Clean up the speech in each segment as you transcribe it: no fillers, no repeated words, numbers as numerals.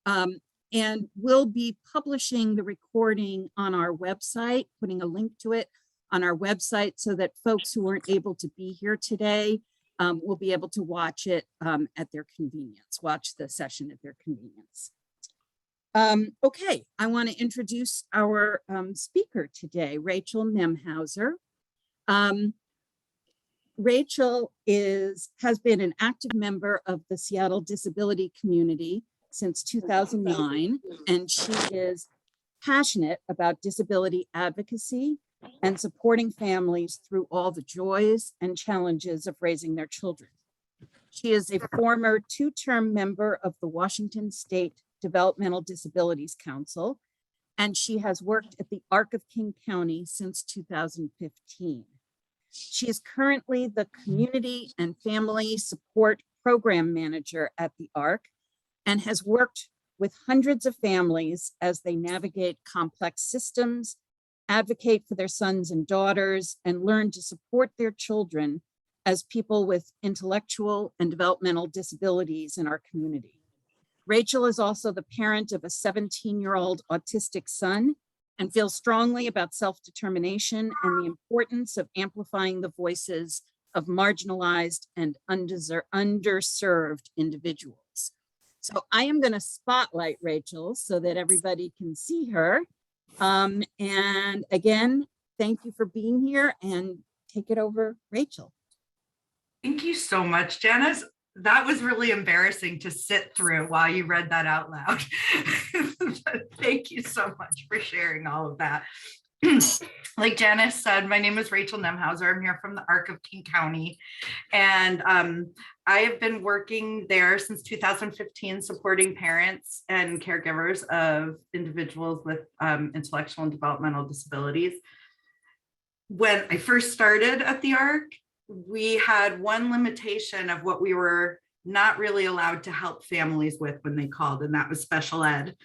And we'll be publishing the recording on our website, putting a link to it on our website so that folks who weren't able to be here today will be able to watch it at their convenience, watch the session at their convenience. Okay, I want to introduce our speaker today, Rachel Nemhauser. Rachel has been an active member of the Seattle disability community since 2009, and she is passionate about disability advocacy and supporting families through all the joys and challenges of raising their children. She is a former two-term member of the Washington State Developmental Disabilities Council, and she has worked at the ARC of King County since 2015. She is currently the Community and Family Support Program Manager at the ARC and has worked with hundreds of families as they navigate complex systems, advocate for their sons and daughters, and learn to support their children as people with intellectual and developmental disabilities in our community. Rachel is also the parent of a 17-year-old autistic son and feels strongly about self-determination and the importance of amplifying the voices of marginalized and underserved individuals. So I am going to spotlight Rachel so that everybody can see her. And again, thank you for being here, and take it over, Rachel. Thank you so much, Janice. That was really embarrassing to sit through while you read that out loud. Thank you so much for sharing all of that. Like Janice said, my name is Rachel Nemhauser. I'm here from the ARC of King County. And I have been working there since 2015, supporting parents and caregivers of individuals with intellectual and developmental disabilities. When I first started at the ARC, we had one limitation of what we were not really allowed to help families with when they called, and that was special ed.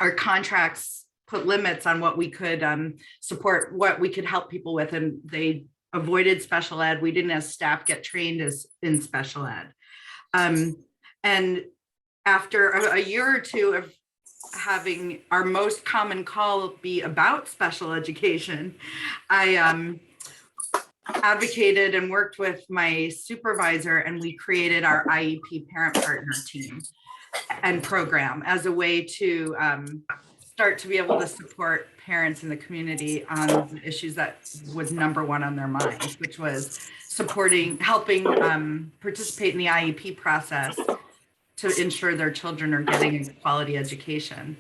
Our contracts put limits on what we could support, what we could help people with, and they avoided special ed. We didn't have staff get trained in special ed. And after a year or two of having our most common call be about special education, I advocated and worked with my supervisor, and we created our IEP parent partner team and program as a way to start to be able to support parents in the community on the issues that was number one on their minds, which was helping participate in the IEP process to ensure their children are getting a quality education.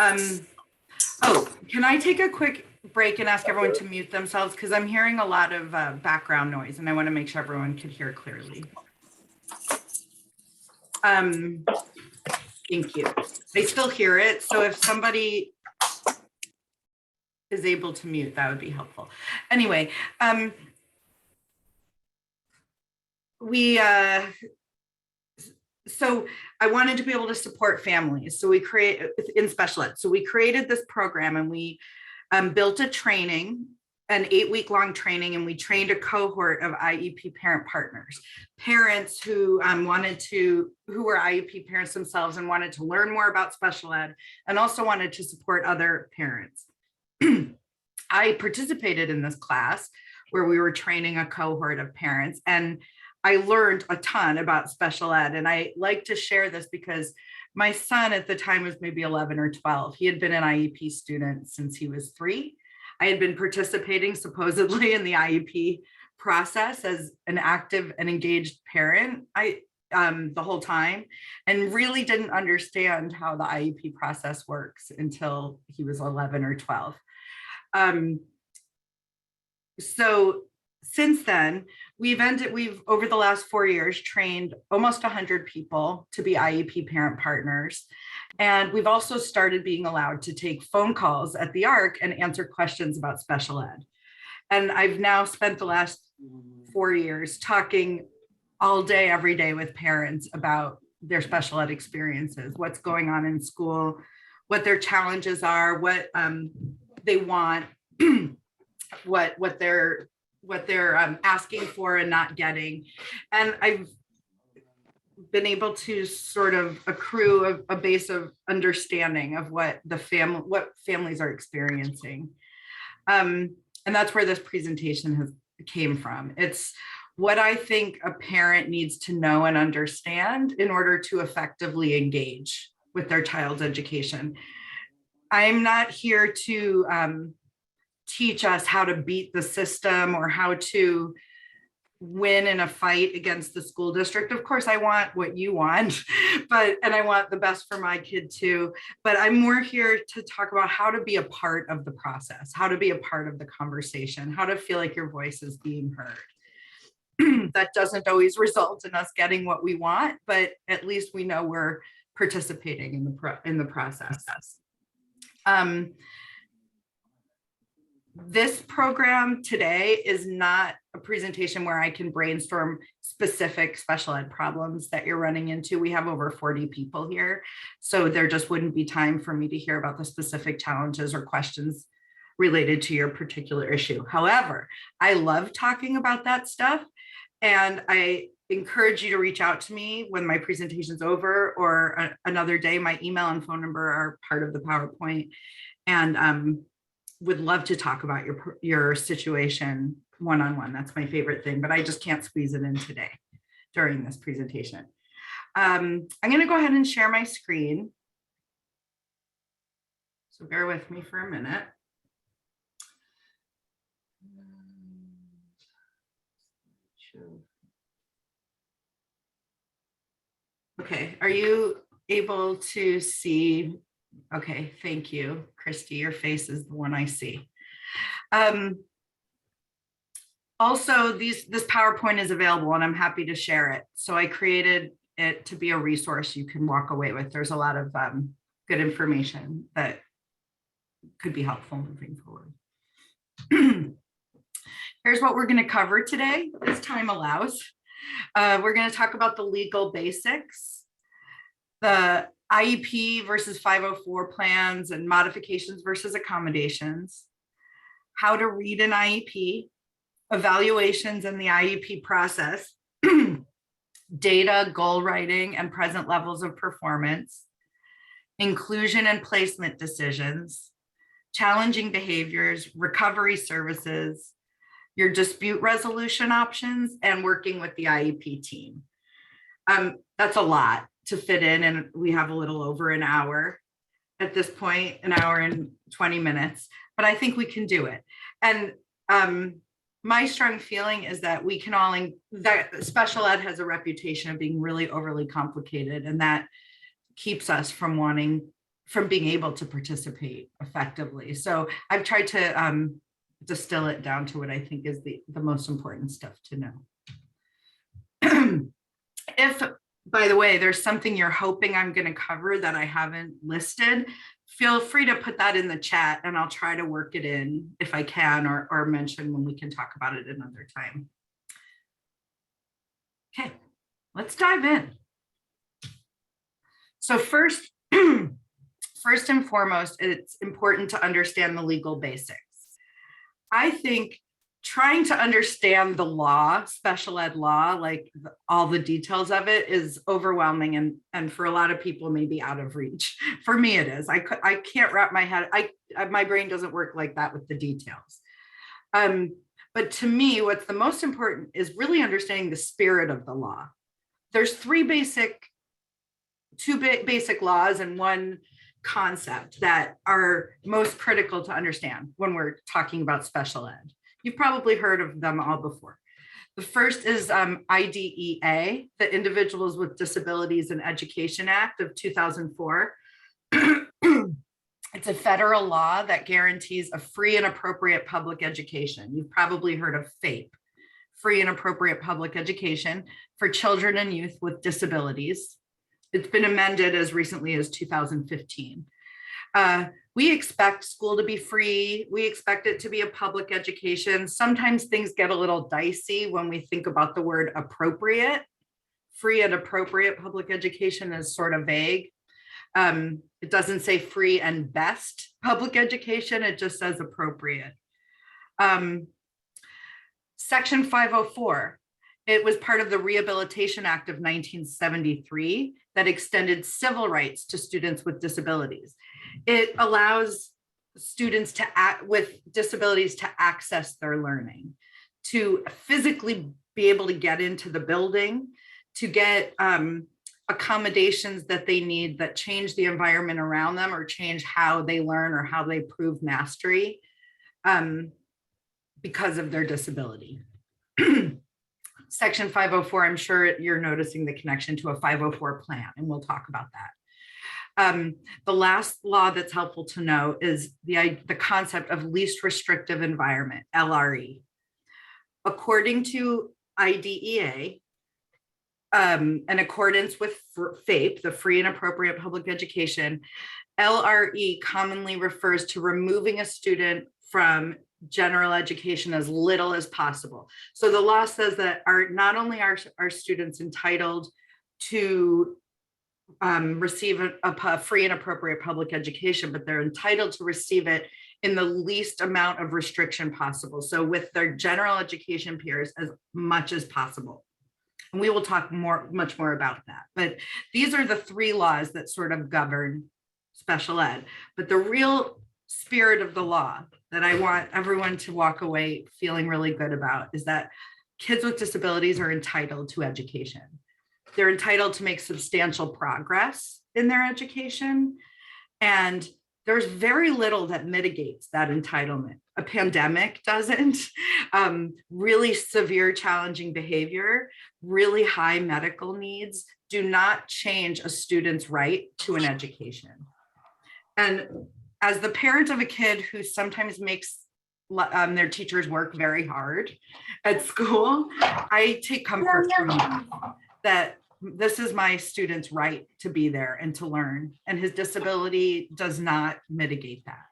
Oh, can I take a quick break and ask everyone to mute themselves, because I'm hearing a lot of background noise and I want to make sure everyone can hear clearly. Thank you. I still hear it, so if somebody is able to mute, that would be helpful. Anyway, so I wanted to be able to support families. So we in special ed. So we created this program, and we built a training, an 8-week-long training, and we trained a cohort of IEP parent partners, parents who who were IEP parents themselves and wanted to learn more about special ed, and also wanted to support other parents. I participated in this class where we were training a cohort of parents, and I learned a ton about special ed. And I like to share this because my son at the time was maybe 11 or 12. He had been an IEP student since he was 3. I had been participating supposedly in the IEP process as an active and engaged parent the whole time, and really didn't understand how the IEP process works until he was 11 or 12. So since then, we've over the last 4 years trained almost 100 people to be IEP parent partners. And we've also started being allowed to take phone calls at the ARC and answer questions about special ed. And I've now spent the last 4 years talking all day, every day with parents about their special ed experiences, what's going on in school, what their challenges are, what they want, what they're asking for and not getting. And I've been able to sort of accrue a base of understanding of what families are experiencing. And that's where this presentation came from. It's what I think a parent needs to know and understand in order to effectively engage with their child's education. I'm not here to teach us how to beat the system or how to win in a fight against the school district. Of course, I want what you want, and I want the best for my kid too. But I'm more here to talk about how to be a part of the process, how to be a part of the conversation, how to feel like your voice is being heard. That doesn't always result in us getting what we want, but at least we know we're participating in the process. This program today is not a presentation where I can brainstorm specific special ed problems that you're running into. We have over 40 people here, so there just wouldn't be time for me to hear about the specific challenges or questions related to your particular issue. However, I love talking about that stuff, and I encourage you to reach out to me when my presentation's over or another day. My email and phone number are part of the PowerPoint, and would love to talk about your situation one-on-one. That's my favorite thing, but I just can't squeeze it in today during this presentation. I'm going to go ahead and share my screen. So bear with me for a minute. Okay, are you able to see? Okay, thank you, Christy. Your face is the one I see. Also, this PowerPoint is available and I'm happy to share it. So I created it to be a resource you can walk away with. There's a lot of good information that could be helpful moving forward. Here's what we're going to cover today, as time allows. We're going to talk about the legal basics, the IEP versus 504 plans and modifications versus accommodations, how to read an IEP, evaluations in the IEP process, data, goal writing, and present levels of performance, inclusion and placement decisions, challenging behaviors, recovery services, your dispute resolution options, and working with the IEP team. That's a lot to fit in, and we have a little over an hour at this point, an hour and 20 minutes, but I think we can do it. And my strong feeling is that we can all, that special ed has a reputation of being really overly complicated, and that keeps us from being able to participate effectively. So I've tried to distill it down to what I think is the most important stuff to know. If, by the way, there's something you're hoping I'm going to cover that I haven't listed, feel free to put that in the chat and I'll try to work it in if I can, or mention when we can talk about it another time. Okay, let's dive in. So first and foremost, it's important to understand the legal basics. I think trying to understand the law, special ed law, like all the details of it, is overwhelming, and for a lot of people maybe out of reach. For me, it is. I can't wrap my head. My brain doesn't work like that with the details. But to me, what's the most important is really understanding the spirit of the law. There's two basic laws and one concept that are most critical to understand when we're talking about special ed. You've probably heard of them all before. The first is IDEA, the Individuals with Disabilities in Education Act of 2004. It's a federal law that guarantees a free and appropriate public education. You've probably heard of FAPE, free and appropriate public education for children and youth with disabilities. It's been amended as recently as 2015. We expect school to be free. We expect it to be a public education. Sometimes things get a little dicey when we think about the word appropriate. Free and appropriate public education is sort of vague. It doesn't say free and best public education. It just says appropriate. Section 504 It was part of the Rehabilitation Act of 1973 that extended civil rights to students with disabilities. It allows students with disabilities to access their learning, to physically be able to get into the building, to get accommodations that they need that change the environment around them or change how they learn or how they prove mastery because of their disability. Section 504, I'm sure you're noticing the connection to a 504 plan, and we'll talk about that. The last law that's helpful to know is the concept of least restrictive environment, LRE. According to IDEA, in accordance with FAPE, the Free and Appropriate Public Education, LRE commonly refers to removing a student from general education as little as possible. So the law says that not only are students entitled to receive a free and appropriate public education, but they're entitled to receive it in the least amount of restriction possible. So with their general education peers as much as possible. And we will talk much more about that. But these are the three laws that sort of govern special ed. But the real spirit of the law that I want everyone to walk away feeling really good about is that kids with disabilities are entitled to education. They're entitled to make substantial progress in their education. And there's very little that mitigates that entitlement. A pandemic doesn't. Really severe challenging behavior, really high medical needs do not change a student's right to an education. And as the parent of a kid who sometimes makes their teachers work very hard at school, I take comfort from that this is my student's right to be there and to learn, and his disability does not mitigate that.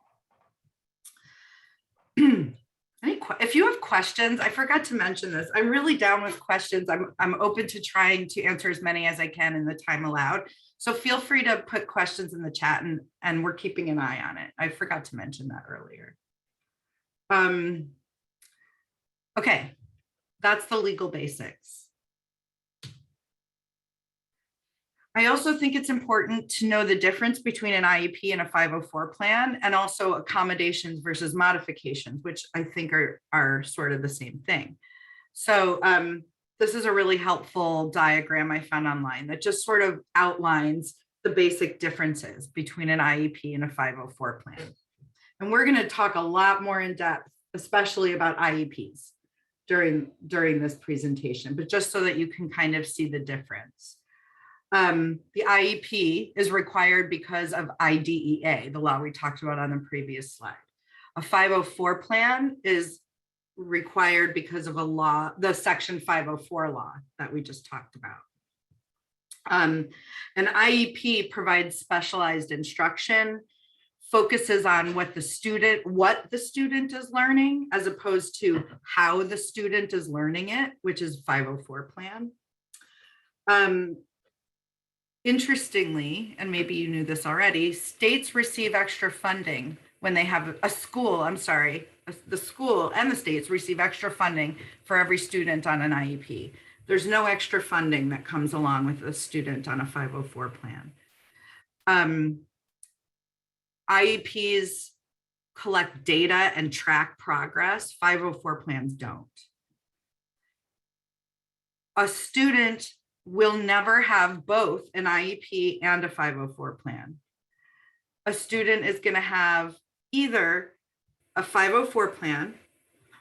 If you have questions, I forgot to mention this, I'm really down with questions. I'm open to trying to answer as many as I can in the time allowed. So feel free to put questions in the chat, and we're keeping an eye on it. I forgot to mention that earlier. Okay, that's the legal basics. I also think it's important to know the difference between an IEP and a 504 plan, and also accommodations versus modifications, which I think are sort of the same thing. So this is a really helpful diagram I found online that just sort of outlines the basic differences between an IEP and a 504 plan. And we're going to talk a lot more in depth, especially about IEPs during this presentation, but just so that you can kind of see the difference. The IEP is required because of IDEA, the law we talked about on the previous slide. A 504 plan is required because of a law, the Section 504 law that we just talked about. An IEP provides specialized instruction, focuses on what the student is learning, as opposed to how the student is learning it, which is 504 plan. Interestingly, and maybe you knew this already, states receive extra funding when they have the school and the states receive extra funding for every student on an IEP. There's no extra funding that comes along with a student on a 504 plan. IEPs collect data and track progress. 504 plans don't. A student will never have both an IEP and a 504 plan. A student is going to have either a 504 plan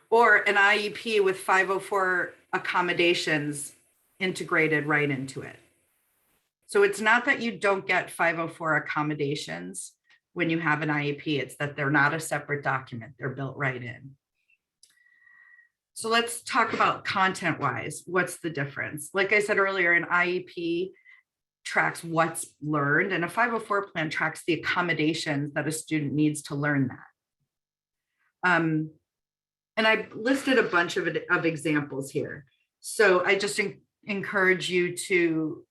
or an IEP with 504 accommodations integrated right into it. So it's not that you don't get 504 accommodations when you have an IEP, it's that they're not a separate document, they're built right in. So let's talk about content-wise, what's the difference? Like I said earlier, an IEP tracks what's learned, and a 504 plan tracks the accommodations that a student needs to learn that. And I listed a bunch of examples here. So I just encourage you to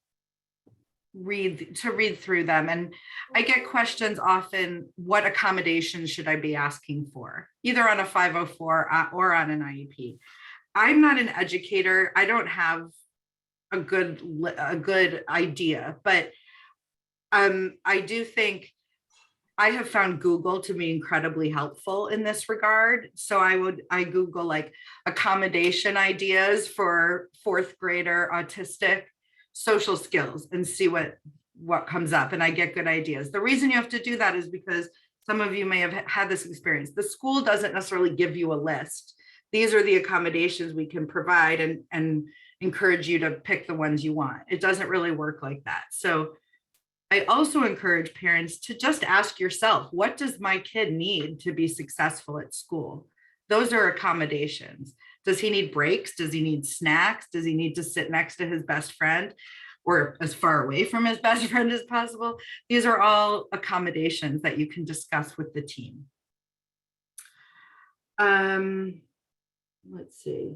read through them. And I get questions often, what accommodations should I be asking for, either on a 504 or on an IEP? I'm not an educator. I don't have a good idea, but I do think I have found Google to be incredibly helpful in this regard. So I Google like accommodation ideas for fourth grader autistic social skills and see what comes up, and I get good ideas. The reason you have to do that is because some of you may have had this experience. The school doesn't necessarily give you a list. These are the accommodations we can provide, and encourage you to pick the ones you want. It doesn't really work like that. So I also encourage parents to just ask yourself, what does my kid need to be successful at school? Those are accommodations. Does he need breaks? Does he need snacks? Does he need to sit next to his best friend or as far away from his best friend as possible? These are all accommodations that you can discuss with the team. Let's see.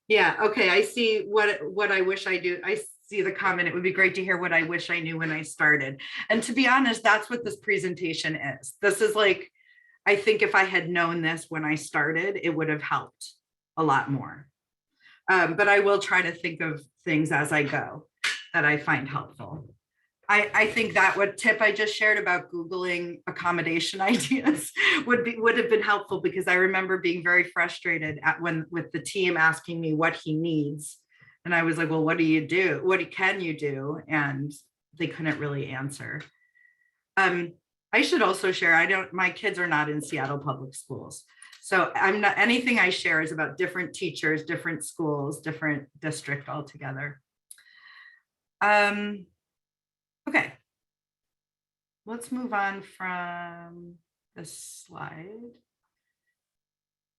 Yeah, okay, I see what I wish I do. I see the comment. It would be great to hear what I wish I knew when I started. And to be honest, that's what this presentation is. This is like, I think if I had known this when I started, it would have helped a lot more. But I will try to think of things as I go that I find helpful. I think that what tip I just shared about Googling accommodation ideas would have been helpful, because I remember being very frustrated with the team asking me what he needs. And I was like, well, what do you do? What can you do? And they couldn't really answer. I should also share, my kids are not in Seattle public schools. So anything I share is about different teachers, different schools, different district altogether. Okay, let's move on from this slide.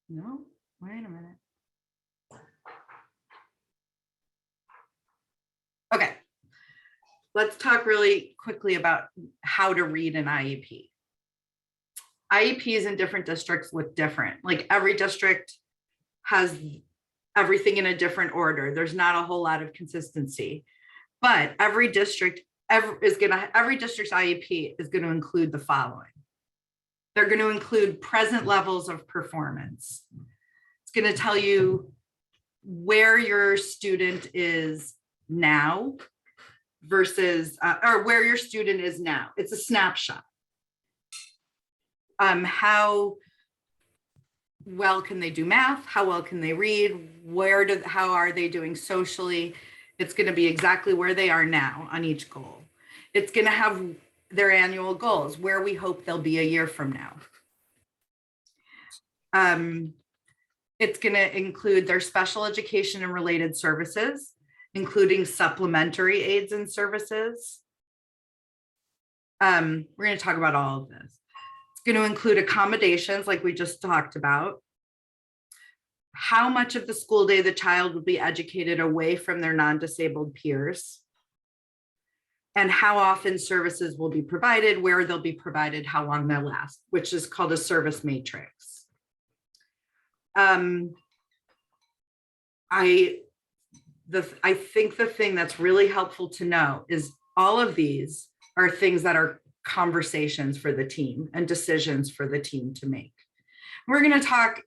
No, wait a minute. Okay, let's talk really quickly about how to read an IEP. IEPs in different districts look different. Like every district has everything in a different order. There's not a whole lot of consistency, but every district's IEP is going to include the following. They're going to include present levels of performance. It's going to tell you where your student is now versus, or where your student is now. It's a snapshot. How well can they do math? How well can they read? How are they doing socially? It's going to be exactly where they are now on each goal. It's going to have their annual goals, where we hope they'll be a year from now. It's going to include their special education and related services, including supplementary aids and services. We're going to talk about all of this. It's going to include accommodations like we just talked about. How much of the school day the child will be educated away from their non-disabled peers, and how often services will be provided, where they'll be provided, how long they'll last, which is called a service matrix. I think the thing that's really helpful to know is all of these are things that are conversations for the team and decisions for the team to make. We're going to talk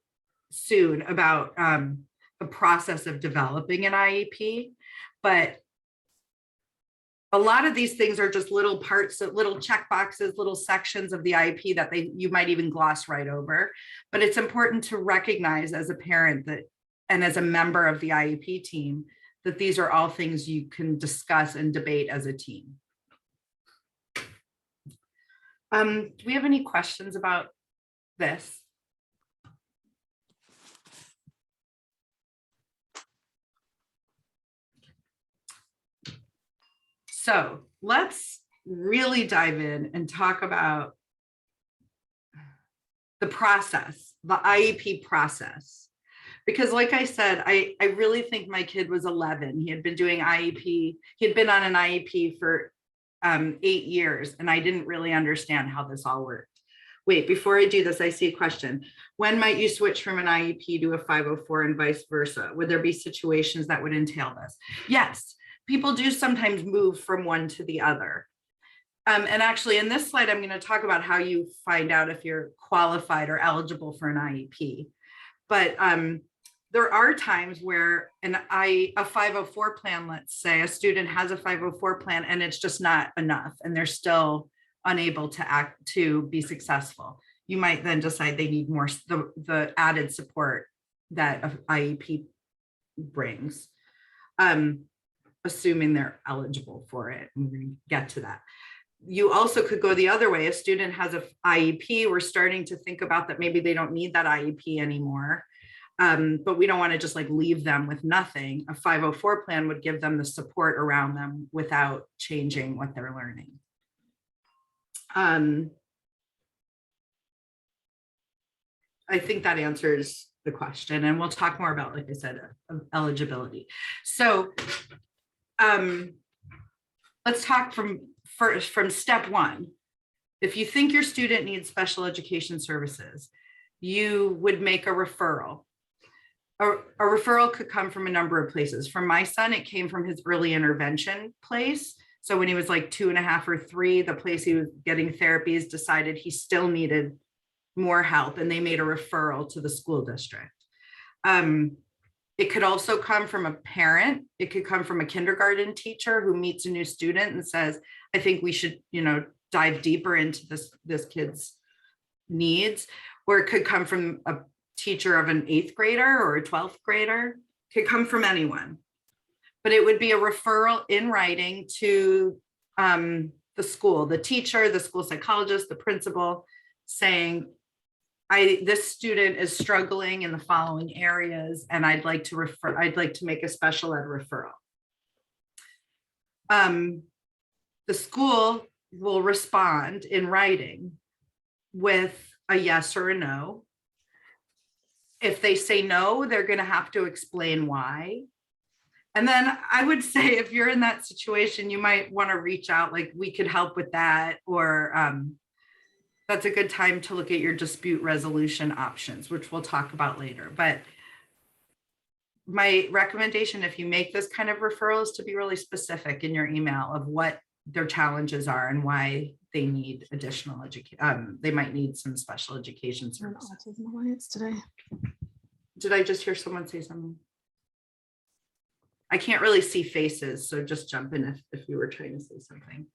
soon about the process of developing an IEP, but a lot of these things are just little parts, little check boxes, little sections of the IEP that you might even gloss right over. But it's important to recognize as a parent that, and as a member of the IEP team, that these are all things you can discuss and debate as a team. Do we have any questions about this? So let's really dive in and talk about the process, the IEP process. Because like I said, I really think my kid was 11. He had been doing IEP. He had been on an IEP for 8 years, and I didn't really understand how this all worked. Wait, before I do this, I see a question. When might you switch from an IEP to a 504 and vice versa? Would there be situations that would entail this? Yes. People do sometimes move from one to the other. And actually in this slide, I'm going to talk about how you find out if you're qualified or eligible for an IEP. But there are times where a 504 plan, let's say a student has a 504 plan and it's just not enough and they're still unable to be successful. You might then decide they need more, the added support that an IEP brings, assuming they're eligible for it. And we're going to get to that. You also could go the other way. A student has an IEP. We're starting to think about that maybe they don't need that IEP anymore. But we don't want to just like leave them with nothing. A 504 plan would give them the support around them without changing what they're learning. I think that answers the question, and we'll talk more about, like I said, eligibility. So let's talk from step one. If you think your student needs special education services, you would make a referral. A referral could come from a number of places. For my son, it came from his early intervention place. So when he was like 2.5 or 3, the place he was getting therapies decided he still needed more help, and they made a referral to the school district. It could also come from a parent. It could come from a kindergarten teacher who meets a new student and says, I think we should, dive deeper into this kid's needs. Or it could come from a teacher of an 8th grader or a 12th grader. It could come from anyone. But it would be a referral in writing to the school, the teacher, the school psychologist, the principal, saying, this student is struggling in the following areas, and I'd like to make a special ed referral. The school will respond in writing with a yes or a no. If they say no, they're going to have to explain why. And then I would say, if you're in that situation, you might want to reach out, like, we could help with that, or that's a good time to look at your dispute resolution options, which we'll talk about later. But my recommendation, if you make this kind of referral, is to be really specific in your email of what their challenges are and why they need additional education. They might need some special education services. Autism Alliance today. Did I just hear someone say something? I can't really see faces, so just jump in if you were trying to say something.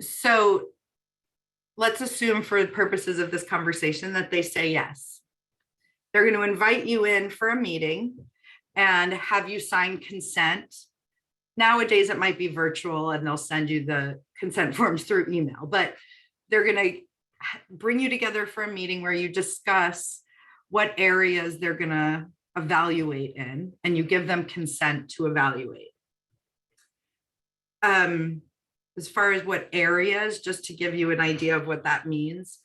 So let's assume, for the purposes of this conversation, that they say yes. They're going to invite you in for a meeting and have you sign consent. Nowadays, it might be virtual and they'll send you the consent forms through email, but they're going to bring you together for a meeting where you discuss what areas they're going to evaluate in, and you give them consent to evaluate. As far as what areas, just to give you an idea of what that means: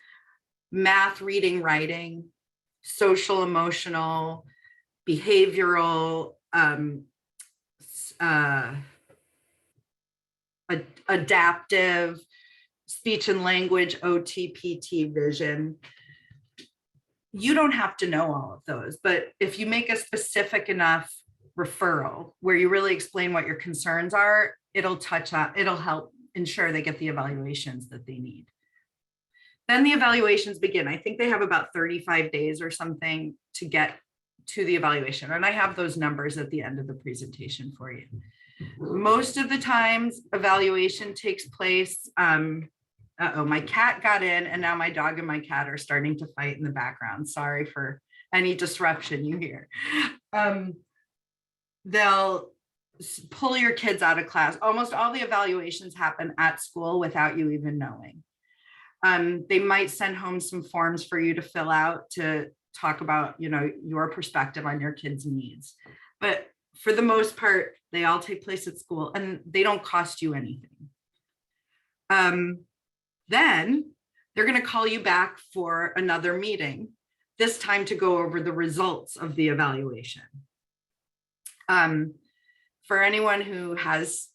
math, reading, writing, social, emotional, behavioral, adaptive, speech and language, OT, PT, vision. You don't have to know all of those, but if you make a specific enough referral where you really explain what your concerns are, it'll help ensure they get the evaluations that they need. Then the evaluations begin. I think they have about 35 days or something to get to the evaluation. And I have those numbers at the end of the presentation for you. Most of the times, evaluation takes place. My cat got in, and now my dog and my cat are starting to fight in the background. Sorry for any disruption you hear. They'll pull your kids out of class. Almost all the evaluations happen at school without you even knowing. They might send home some forms for you to fill out to talk about, your perspective on your kids' needs. But for the most part, they all take place at school and they don't cost you anything. Then they're going to call you back for another meeting, this time to go over the results of the evaluation. For anyone who has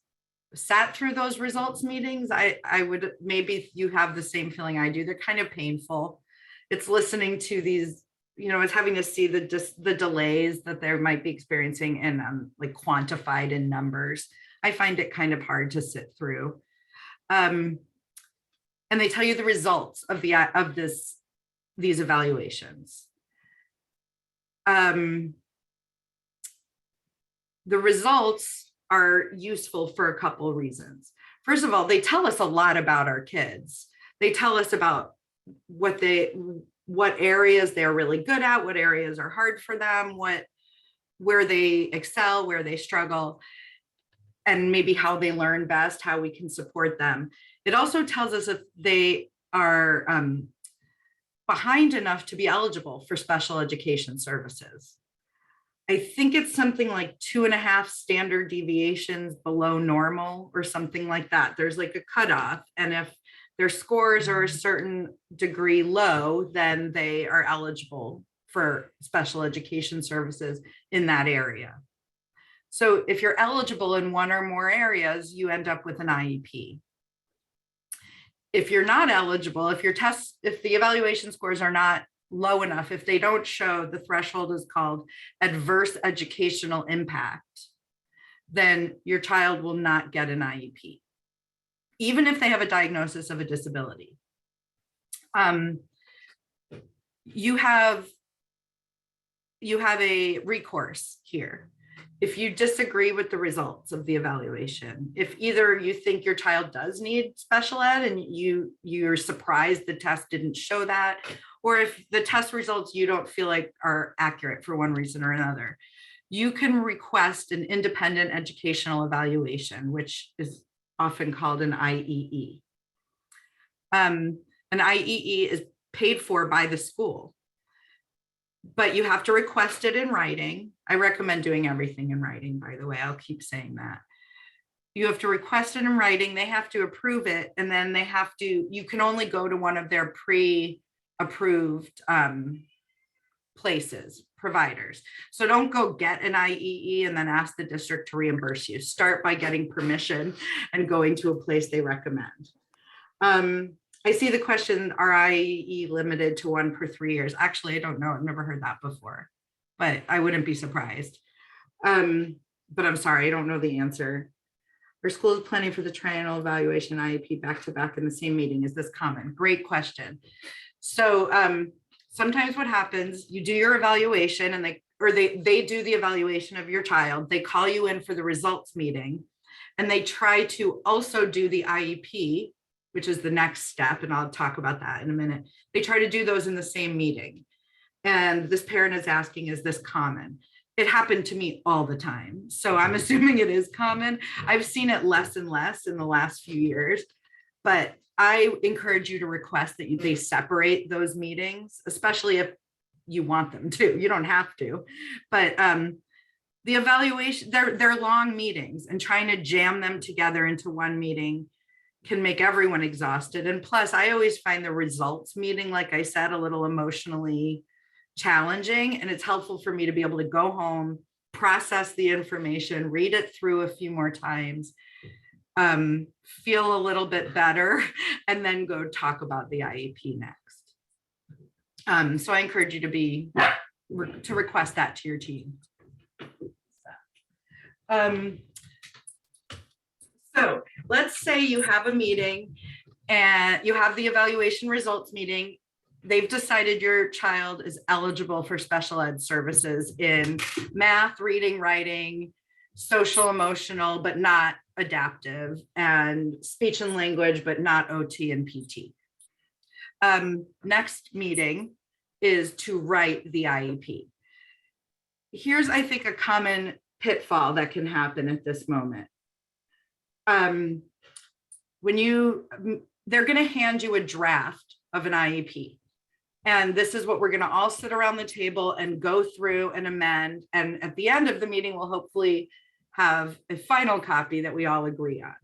sat through those results meetings, I would, maybe you have the same feeling I do. They're kind of painful. It's listening to these, it's having to see the delays that they might be experiencing and like quantified in numbers. I find it kind of hard to sit through. And they tell you the results of these evaluations. The results are useful for a couple of reasons. First of all, they tell us a lot about our kids. They tell us about what areas they're really good at, what areas are hard for them, where they excel, where they struggle, and maybe how they learn best, how we can support them. It also tells us if they are behind enough to be eligible for special education services. I think it's something like 2.5 standard deviations below normal or something like that. There's like a cutoff. And if their scores are a certain degree low, then they are eligible for special education services in that area. So if you're eligible in one or more areas, you end up with an IEP. If you're not eligible, if the evaluation scores are not low enough, if they don't show, the threshold is called adverse educational impact, then your child will not get an IEP, even if they have a diagnosis of a disability. You have a recourse here. If you disagree with the results of the evaluation, if either you think your child does need special ed and you're surprised the test didn't show that, or if the test results you don't feel like are accurate for one reason or another, you can request an independent educational evaluation, which is often called an IEE. An IEE is paid for by the school, but you have to request it in writing. I recommend doing everything in writing, by the way. I'll keep saying that. You have to request it in writing. They have to approve it. And then you can only go to one of their pre-approved providers. So don't go get an IEE and then ask the district to reimburse you. Start by getting permission and going to a place they recommend. I see the question, are IEE limited to 1 per 3 years? Actually, I don't know. I've never heard that before, but I wouldn't be surprised. But I'm sorry, I don't know the answer. Are schools planning for the triennial evaluation IEP back-to-back in the same meeting? Is this common? Great question. So sometimes what happens, you do your evaluation and they do the evaluation of your child. They call you in for the results meeting and they try to also do the IEP, which is the next step. And I'll talk about that in a minute. They try to do those in the same meeting. And this parent is asking, is this common? It happened to me all the time. So I'm assuming it is common. I've seen it less and less in the last few years, but I encourage you to request that they separate those meetings, especially if you want them to. You don't have to, but the evaluation, they're long meetings, and trying to jam them together into one meeting can make everyone exhausted. And plus, I always find the results meeting, like I said, a little emotionally challenging. And it's helpful for me to be able to go home, process the information, read it through a few more times, feel a little bit better, and then go talk about the IEP next. So I encourage you to request that to your team. So let's say you have a meeting and you have the evaluation results meeting. They've decided your child is eligible for special ed services in math, reading, writing, social, emotional, but not adaptive, and speech and language, but not OT and PT. Next meeting is to write the IEP. Here's, I think, a common pitfall that can happen at this moment. They're going to hand you a draft of an IEP. And this is what we're going to all sit around the table and go through and amend. And at the end of the meeting, we'll hopefully have a final copy that we all agree on.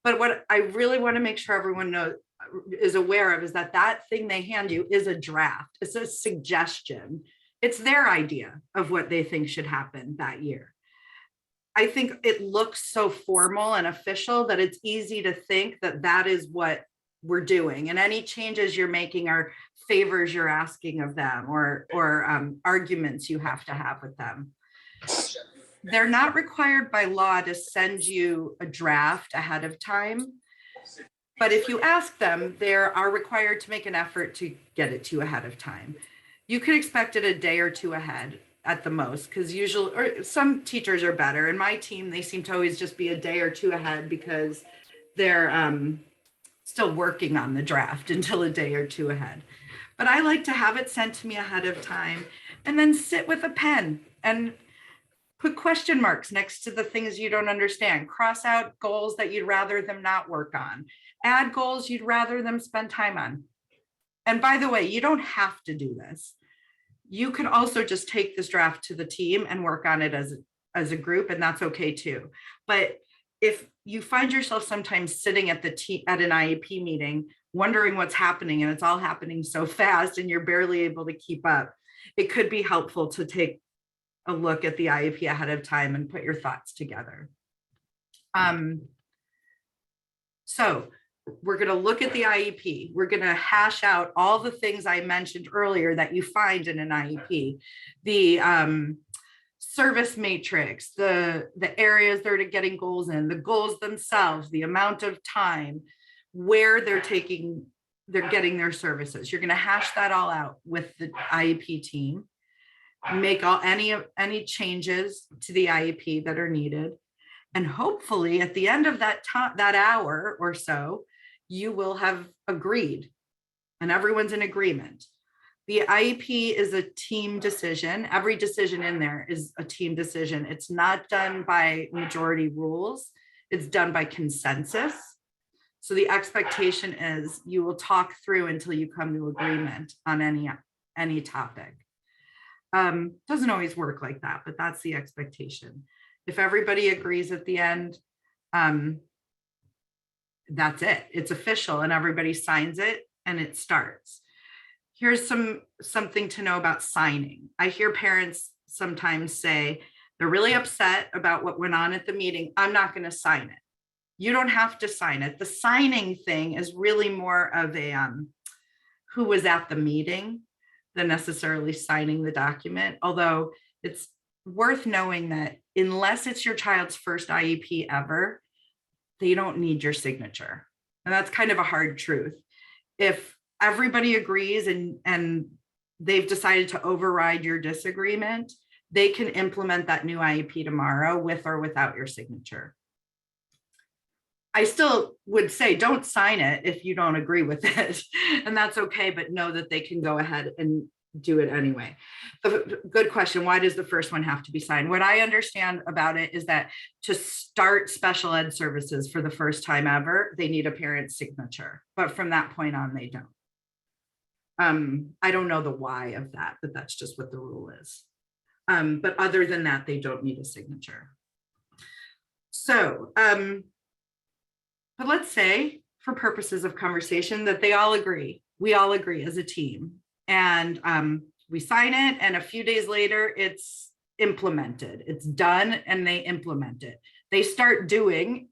But what I really want to make sure everyone is aware of is that thing they hand you is a draft. It's a suggestion. It's their idea of what they think should happen that year. I think it looks so formal and official that it's easy to think that that is what we're doing. And any changes you're making are favors you're asking of them or arguments you have to have with them. They're not required by law to send you a draft ahead of time. But if you ask them, they are required to make an effort to get it to you ahead of time. You could expect it a day or two ahead at the most, because usually, or some teachers are better. In my team, they seem to always just be a day or two ahead because they're still working on the draft until a day or two ahead. But I like to have it sent to me ahead of time and then sit with a pen and put question marks next to the things you don't understand. Cross out goals that you'd rather them not work on. Add goals you'd rather them spend time on. And by the way, you don't have to do this. You could also just take this draft to the team and work on it as a group, and that's okay too. But if you find yourself sometimes sitting at an IEP meeting, wondering what's happening, and it's all happening so fast and you're barely able to keep up, it could be helpful to take a look at the IEP ahead of time and put your thoughts together. So we're going to look at the IEP. We're going to hash out all the things I mentioned earlier that you find in an IEP. The service matrix, the areas they're getting goals in, the goals themselves, the amount of time, where they're getting their services. You're going to hash that all out with the IEP team. Make any changes to the IEP that are needed. And hopefully at the end of that hour or so, you will have agreed and everyone's in agreement. The IEP is a team decision. Every decision in there is a team decision. It's not done by majority rules. It's done by consensus. So the expectation is you will talk through until you come to agreement on any topic. Doesn't always work like that, but that's the expectation. If everybody agrees at the end, that's it. It's official and everybody signs it and it starts. Here's something to know about signing. I hear parents sometimes say they're really upset about what went on at the meeting. I'm not going to sign it. You don't have to sign it. The signing thing is really more of a who was at the meeting than necessarily signing the document. Although it's worth knowing that unless it's your child's first IEP ever, they don't need your signature. And that's kind of a hard truth. If everybody agrees and they've decided to override your disagreement, they can implement that new IEP tomorrow with or without your signature. I still would say don't sign it if you don't agree with it, and that's okay, but know that they can go ahead and do it anyway. Good question. Why does the first one have to be signed? What I understand about it is that to start special ed services for the first time ever, they need a parent's signature, but from that point on, they don't. I don't know the why of that, but that's just what the rule is. But other than that, they don't need a signature. So, but let's say for purposes of conversation that they all agree, we all agree as a team, and we sign it, and a few days later it's implemented, it's done, and they implement it. They start doing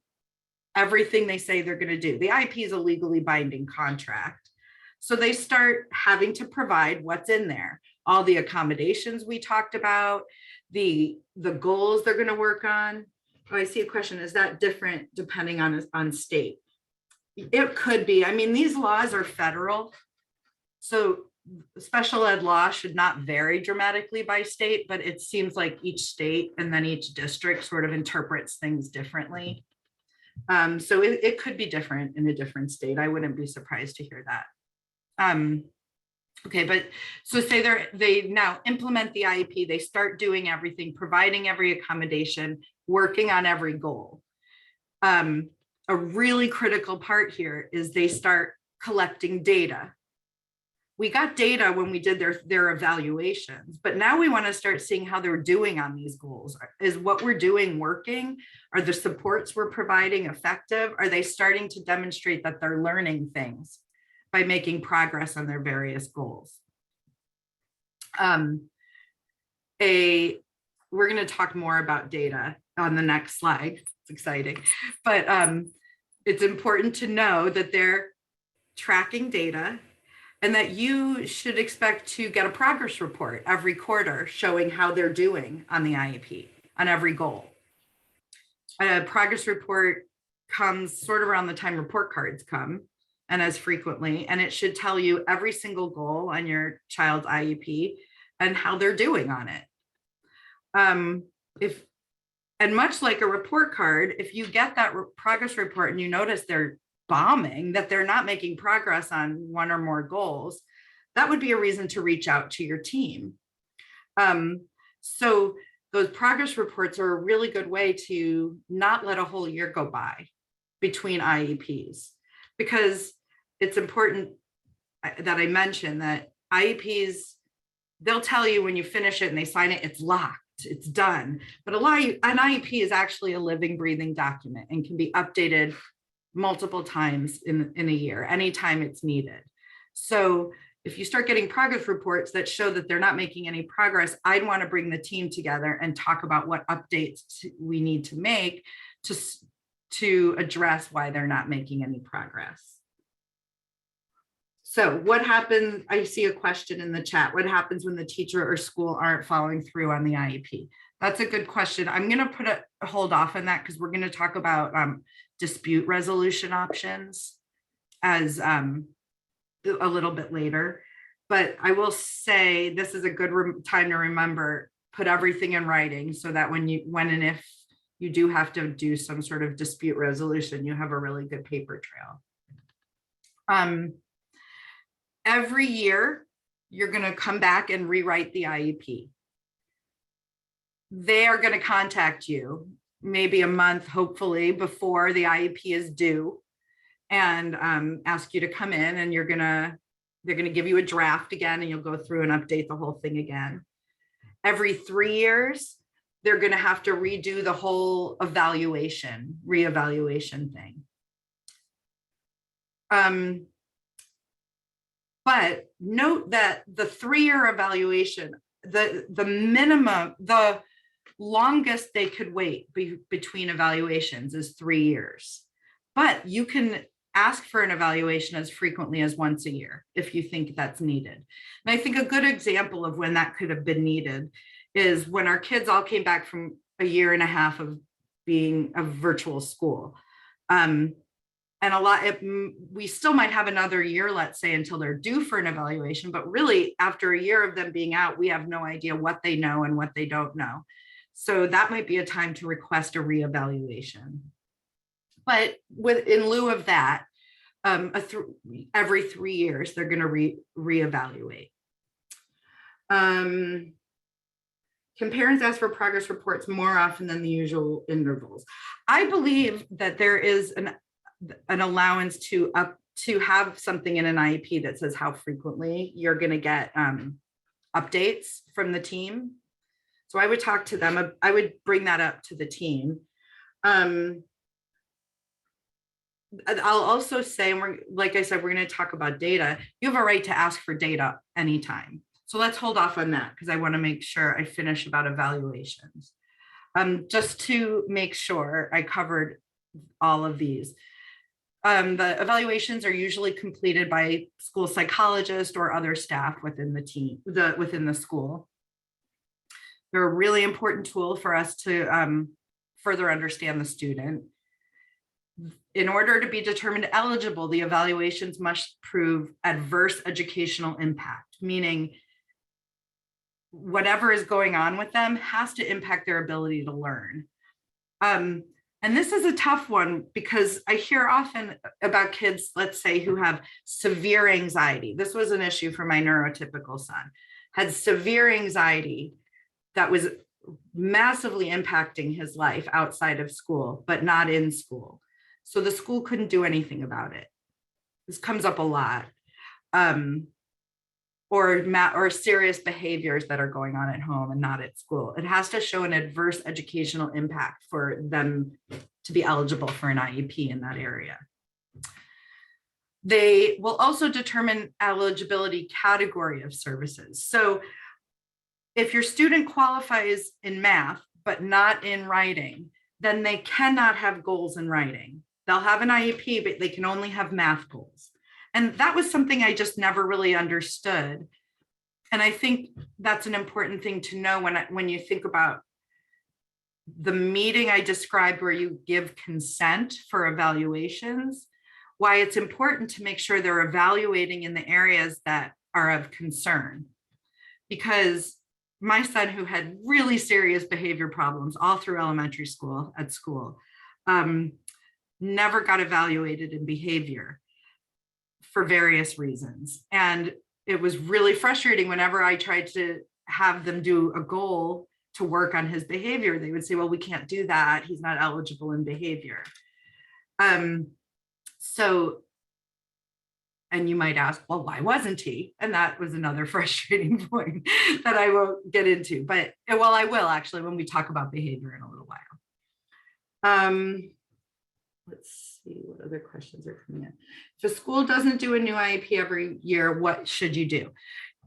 everything they say they're going to do. The IEP is a legally binding contract. So they start having to provide what's in there, all the accommodations we talked about, the goals they're going to work on. Oh, I see a question. Is that different depending on state? It could be. I mean, these laws are federal. So special ed law should not vary dramatically by state, but it seems like each state and then each district sort of interprets things differently. So it could be different in a different state. I wouldn't be surprised to hear that. Okay, but so say they now implement the IEP, they start doing everything, providing every accommodation, working on every goal. A really critical part here is they start collecting data. We got data when we did their evaluations, but now we want to start seeing how they're doing on these goals. Is what we're doing working? Are the supports we're providing effective? Are they starting to demonstrate that they're learning things by making progress on their various goals? We're going to talk more about data on the next slide. It's exciting, but it's important to know that they're tracking data and that you should expect to get a progress report every quarter showing how they're doing on the IEP. on every goal. A progress report comes sort of around the time report cards come, and as frequently, and it should tell you every single goal on your child's IEP and how they're doing on it. And much like a report card, if you get that progress report and you notice they're bombing, that they're not making progress on one or more goals, that would be a reason to reach out to your team. So those progress reports are a really good way to not let a whole year go by between IEPs, because it's important that I mention that IEPs, they'll tell you when you finish it and they sign it, it's locked, it's done. But an IEP is actually a living, breathing document and can be updated multiple times in a year, anytime it's needed. So if you start getting progress reports that show that they're not making any progress, I'd want to bring the team together and talk about what updates we need to make to address why they're not making any progress. So what happens, I see a question in the chat, what happens when the teacher or school aren't following through on the IEP? That's a good question. I'm going to put a hold off on that because we're going to talk about dispute resolution options as a little bit later. But I will say this is a good time to remember, put everything in writing so that when and if you do have to do some sort of dispute resolution, you have a really good paper trail. Every year, you're going to come back and rewrite the IEP. They are going to contact you maybe a month, hopefully, before the IEP is due, and ask you to come in, and they're going to give you a draft again, and you'll go through and update the whole thing again. Every 3 years, they're going to have to redo the whole reevaluation thing. But note that the 3-year evaluation, the longest they could wait between evaluations is 3 years. But you can ask for an evaluation as frequently as once a year if you think that's needed. And I think a good example of when that could have been needed is when our kids all came back from a year and a half of being a virtual school. And we still might have another year, let's say, until they're due for an evaluation, but really after a year of them being out, we have no idea what they know and what they don't know. So that might be a time to request a reevaluation. But in lieu of that, every 3 years, they're going to reevaluate. Can parents ask for progress reports more often than the usual intervals? I believe that there is an allowance to have something in an IEP that says how frequently you're going to get updates from the team. So I would talk to them. I would bring that up to the team. I'll also say, like I said, we're going to talk about data. You have a right to ask for data anytime. So let's hold off on that because I want to make sure I finish about evaluations. Just to make sure I covered all of these. The evaluations are usually completed by school psychologists or other staff within the school. They're a really important tool for us to further understand the student. In order to be determined eligible, the evaluations must prove adverse educational impact, meaning whatever is going on with them has to impact their ability to learn. And this is a tough one because I hear often about kids, let's say, who have severe anxiety. This was an issue for my neurotypical son, had severe anxiety that was massively impacting his life outside of school, but not in school. So the school couldn't do anything about it. This comes up a lot. Or serious behaviors that are going on at home and not at school. It has to show an adverse educational impact for them to be eligible for an IEP in that area. They will also determine eligibility category of services. So if your student qualifies in math, but not in writing, then they cannot have goals in writing. They'll have an IEP, but they can only have math goals. And that was something I just never really understood. And I think that's an important thing to know when you think about the meeting I described where you give consent for evaluations, why it's important to make sure they're evaluating in the areas that are of concern. Because my son, who had really serious behavior problems all through elementary school at school, never got evaluated in behavior for various reasons. And it was really frustrating whenever I tried to have them do a goal to work on his behavior. They would say, well, we can't do that. He's not eligible in behavior. So, and you might ask, well, why wasn't he? And that was another frustrating point that I won't get into, but well, I will actually when we talk about behavior in a little while. Let's see what other questions are coming in. If a school doesn't do a new IEP every year, what should you do?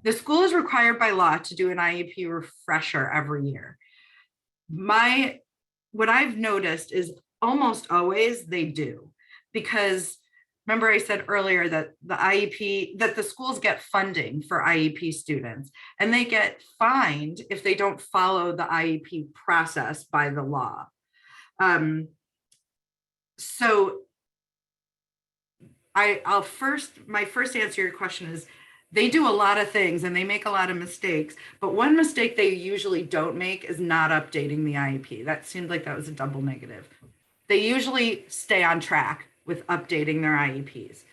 The school is required by law to do an IEP refresher every year. What I've noticed is almost always they do, because remember I said earlier that the schools get funding for IEP students, and they get fined if they don't follow the IEP process by the law. So my first answer to your question is they do a lot of things and they make a lot of mistakes, but one mistake they usually don't make is not updating the IEP. That seemed like that was a double negative. They usually stay on track with updating their IEPs.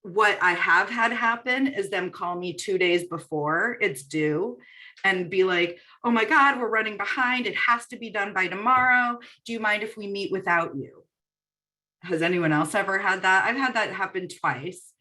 What I have had happen is them call me 2 days before it's due and be like, oh my God, we're running behind. It has to be done by tomorrow. Do you mind if we meet without you? Has anyone else ever had that? I've had that happen twice.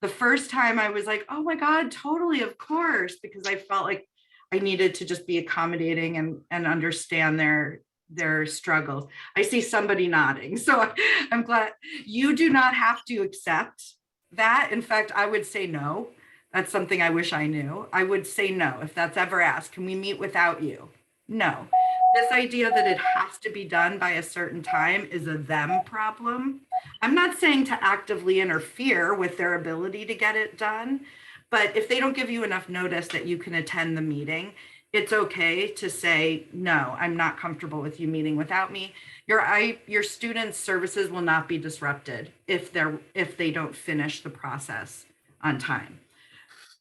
The first time I was like, oh my God, totally, of course, because I felt like I needed to just be accommodating and understand their struggles. I see somebody nodding, so I'm glad. You do not have to accept that. In fact, I would say no. That's something I wish I knew. I would say no if that's ever asked. Can we meet without you? No. This idea that it has to be done by a certain time is a them problem. I'm not saying to actively interfere with their ability to get it done, but if they don't give you enough notice that you can attend the meeting, it's okay to say, no, I'm not comfortable with you meeting without me. Your students' services will not be disrupted if they don't finish the process on time.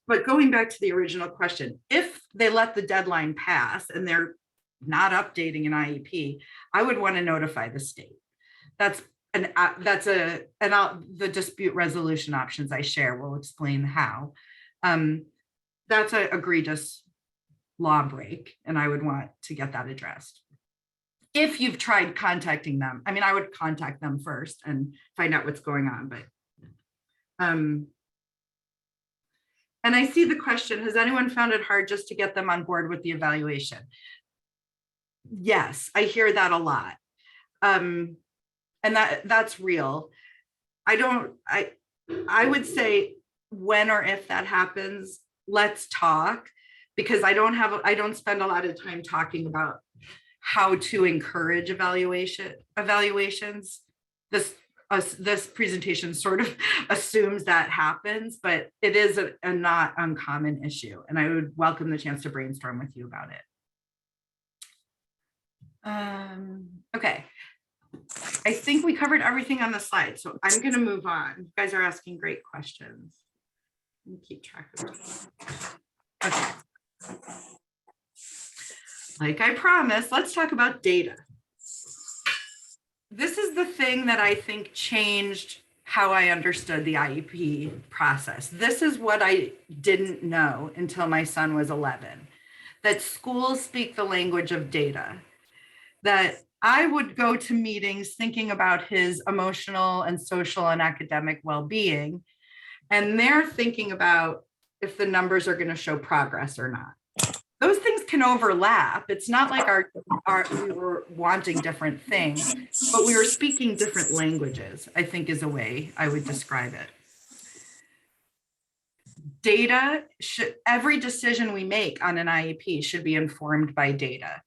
But going back to the original question, if they let the deadline pass and they're not updating an IEP, I would want to notify the state. The dispute resolution options I share will explain how. That's an egregious law break, and I would want to get that addressed. If you've tried contacting them, I mean, I would contact them first and find out what's going on, but and I see the question, has anyone found it hard just to get them on board with the evaluation? Yes, I hear that a lot. And that's real. I would say when or if that happens, let's talk, because I don't spend a lot of time talking about how to encourage evaluations. This presentation sort of assumes that happens, but it is a not uncommon issue, and I would welcome the chance to brainstorm with you about it. Okay, I think we covered everything on the slide, so I'm going to move on. You guys are asking great questions. Let me keep track of it. Okay. Like I promised, let's talk about data. This is the thing that I think changed how I understood the IEP process. This is what I didn't know until my son was 11, that schools speak the language of data, that I would go to meetings thinking about his emotional and social and academic well-being, and they're thinking about if the numbers are going to show progress or not. Those things can overlap. It's not like we were wanting different things, but we were speaking different languages, I think is a way I would describe it. Data every decision we make on an IEP should be informed by data.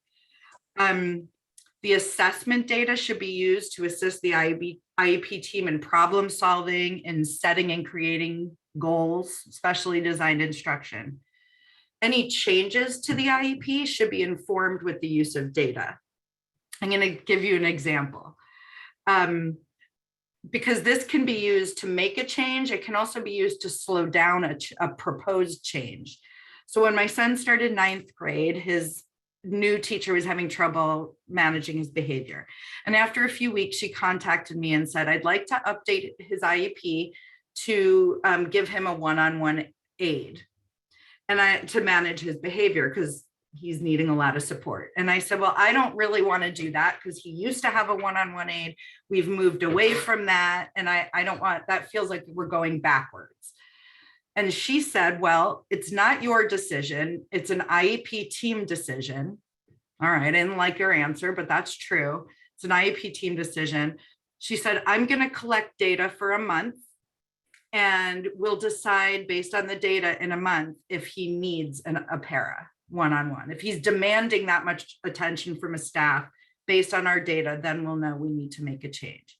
The assessment data should be used to assist the IEP team in problem solving and setting and creating goals, specially designed instruction. Any changes to the IEP should be informed with the use of data. I'm going to give you an example. Because this can be used to make a change. It can also be used to slow down a proposed change. So when my son started 9th grade, his new teacher was having trouble managing his behavior. And after a few weeks, she contacted me and said, I'd like to update his IEP to give him a one-on-one aid and to manage his behavior, because he's needing a lot of support. And I said, well, I don't really want to do that because he used to have a one-on-one aid. We've moved away from that. And I don't want, that feels like we're going backwards. And she said, well, it's not your decision. It's an IEP team decision. All right, I didn't like your answer, but that's true. It's an IEP team decision. She said, I'm going to collect data for a month and we'll decide based on the data in a month if he needs a para one-on-one. If he's demanding that much attention from a staff based on our data, then we'll know we need to make a change.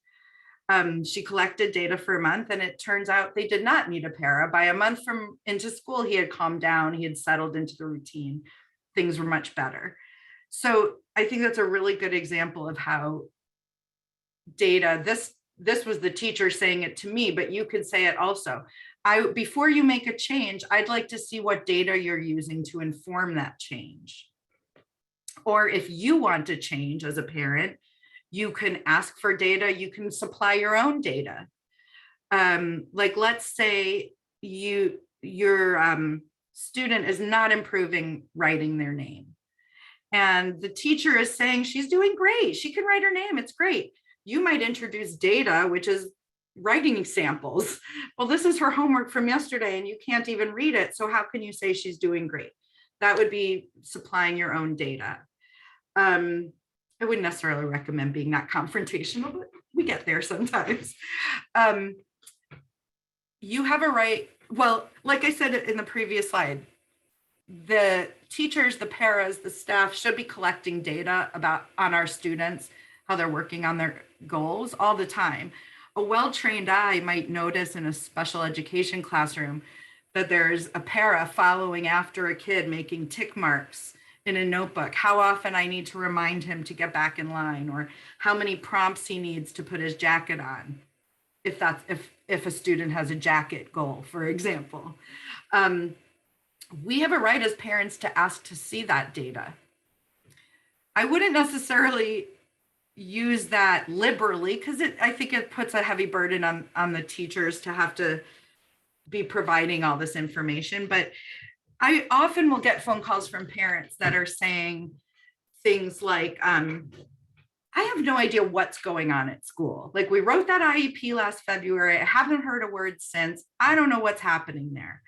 She collected data for a month and it turns out they did not need a para. By a month from into school, he had calmed down, he had settled into the routine. Things were much better. So I think that's a really good example of how data, this was the teacher saying it to me, but you could say it also. Before you make a change, I'd like to see what data you're using to inform that change. Or if you want to change as a parent, you can ask for data, you can supply your own data. Like let's say your student is not improving writing their name. And the teacher is saying she's doing great, she can write her name, it's great. You might introduce data, which is writing samples. Well, this is her homework from yesterday and you can't even read it. So how can you say she's doing great? That would be supplying your own data. I wouldn't necessarily recommend being that confrontational, but we get there sometimes. You have a right, well, like I said in the previous slide, the teachers, the paras, the staff should be collecting data on our students, how they're working on their goals all the time. A well-trained eye might notice in a special education classroom that there's a para following after a kid making tick marks in a notebook, how often I need to remind him to get back in line, or how many prompts he needs to put his jacket on, if a student has a jacket goal, for example. We have a right as parents to ask to see that data. I wouldn't necessarily use that liberally because I think it puts a heavy burden on the teachers to have to be providing all this information, but I often will get phone calls from parents that are saying things like, I have no idea what's going on at school. Like we wrote that IEP last February. I haven't heard a word since. I don't know what's happening there.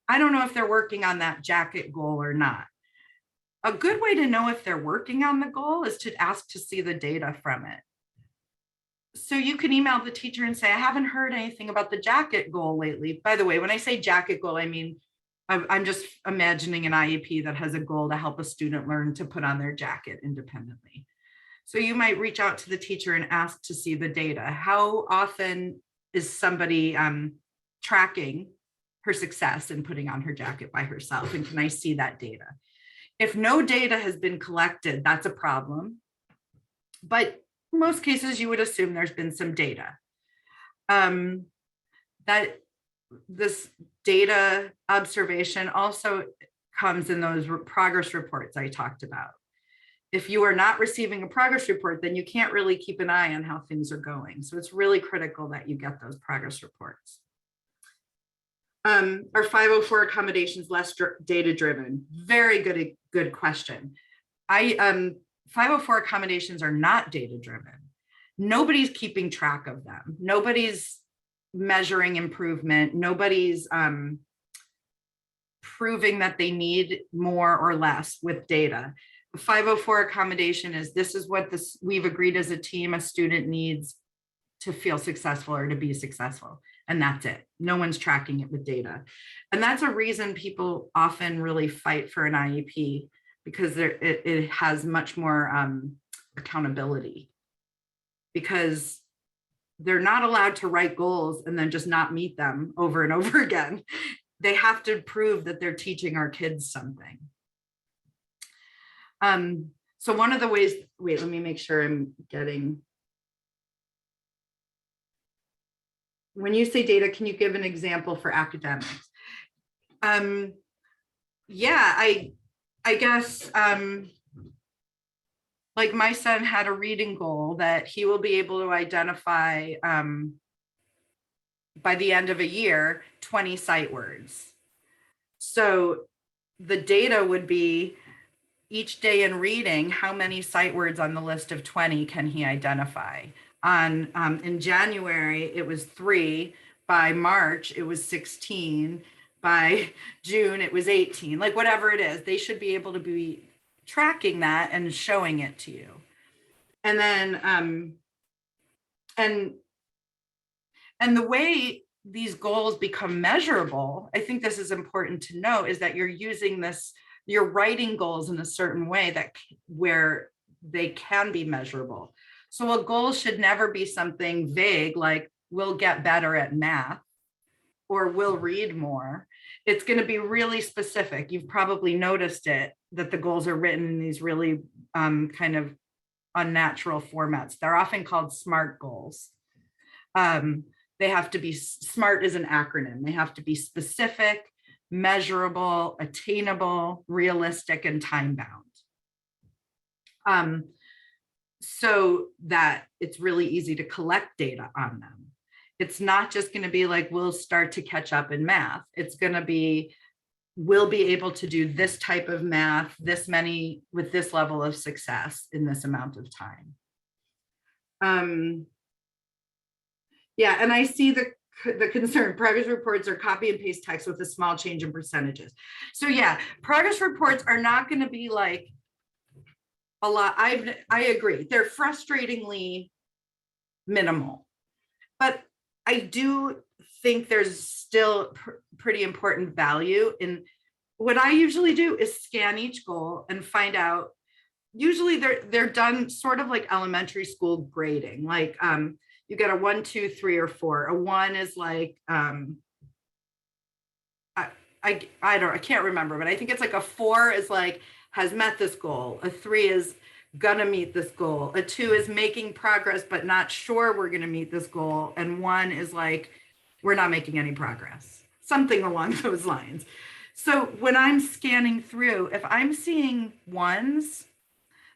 I don't know if they're working on that jacket goal or not. A good way to know if they're working on the goal is to ask to see the data from it. So you can email the teacher and say, I haven't heard anything about the jacket goal lately. By the way, when I say jacket goal, I mean, I'm just imagining an IEP that has a goal to help a student learn to put on their jacket independently. So you might reach out to the teacher and ask to see the data. How often is somebody tracking her success in putting on her jacket by herself? And can I see that data? If no data has been collected, that's a problem. But in most cases, you would assume there's been some data. That this data observation also comes in those progress reports I talked about. If you are not receiving a progress report, then you can't really keep an eye on how things are going. So it's really critical that you get those progress reports. Are 504 accommodations less data driven? Very good question. 504 accommodations are not data driven. Nobody's keeping track of them. Nobody's measuring improvement. Nobody's proving that they need more or less with data. A 504 accommodation is, this is what we've agreed as a team a student needs to feel successful or to be successful. And that's it. No one's tracking it with data. And that's a reason people often really fight for an IEP, because it has much more accountability, because they're not allowed to write goals and then just not meet them over and over again. they have to prove that they're teaching our kids something. So one of the ways, wait, let me make sure I'm getting, when you say data, can you give an example for academics? Yeah, I guess, like my son had a reading goal that he will be able to identify by the end of a year, 20 sight words. So the data would be each day in reading, how many sight words on the list of 20 can he identify? In January, it was 3. By March, it was 16. By June, it was 18. Like whatever it is, they should be able to be tracking that and showing it to you. And then, and the way these goals become measurable, I think this is important to know, is that you're using this, you're writing goals in a certain way that where they can be measurable. So a goal should never be something vague like we'll get better at math or we'll read more. It's going to be really specific. You've probably noticed it, that the goals are written in these really kind of unnatural formats. They're often called SMART goals. They have to be, SMART is an acronym. They have to be specific, measurable, attainable, realistic, and time-bound. So that it's really easy to collect data on them. It's not just going to be like, we'll start to catch up in math. It's going to be, we'll be able to do this type of math, this many, with this level of success in this amount of time. Yeah, and I see the concern. Progress reports are copy and paste text with a small change in percentages. So yeah, progress reports are not going to be like a lot. I agree. They're frustratingly minimal, but I do think there's still pretty important value in what I usually do is scan each goal and find out. Usually they're done sort of like elementary school grading, like you get a 1, 2, 3, or 4. A 1 is like I can't remember, but I think it's like a 4 is like has met this goal. A 3 is gonna meet this goal. A 2 is making progress but not sure we're gonna meet this goal, and 1 is like we're not making any progress, something along those lines. So when I'm scanning through, if I'm seeing 1s,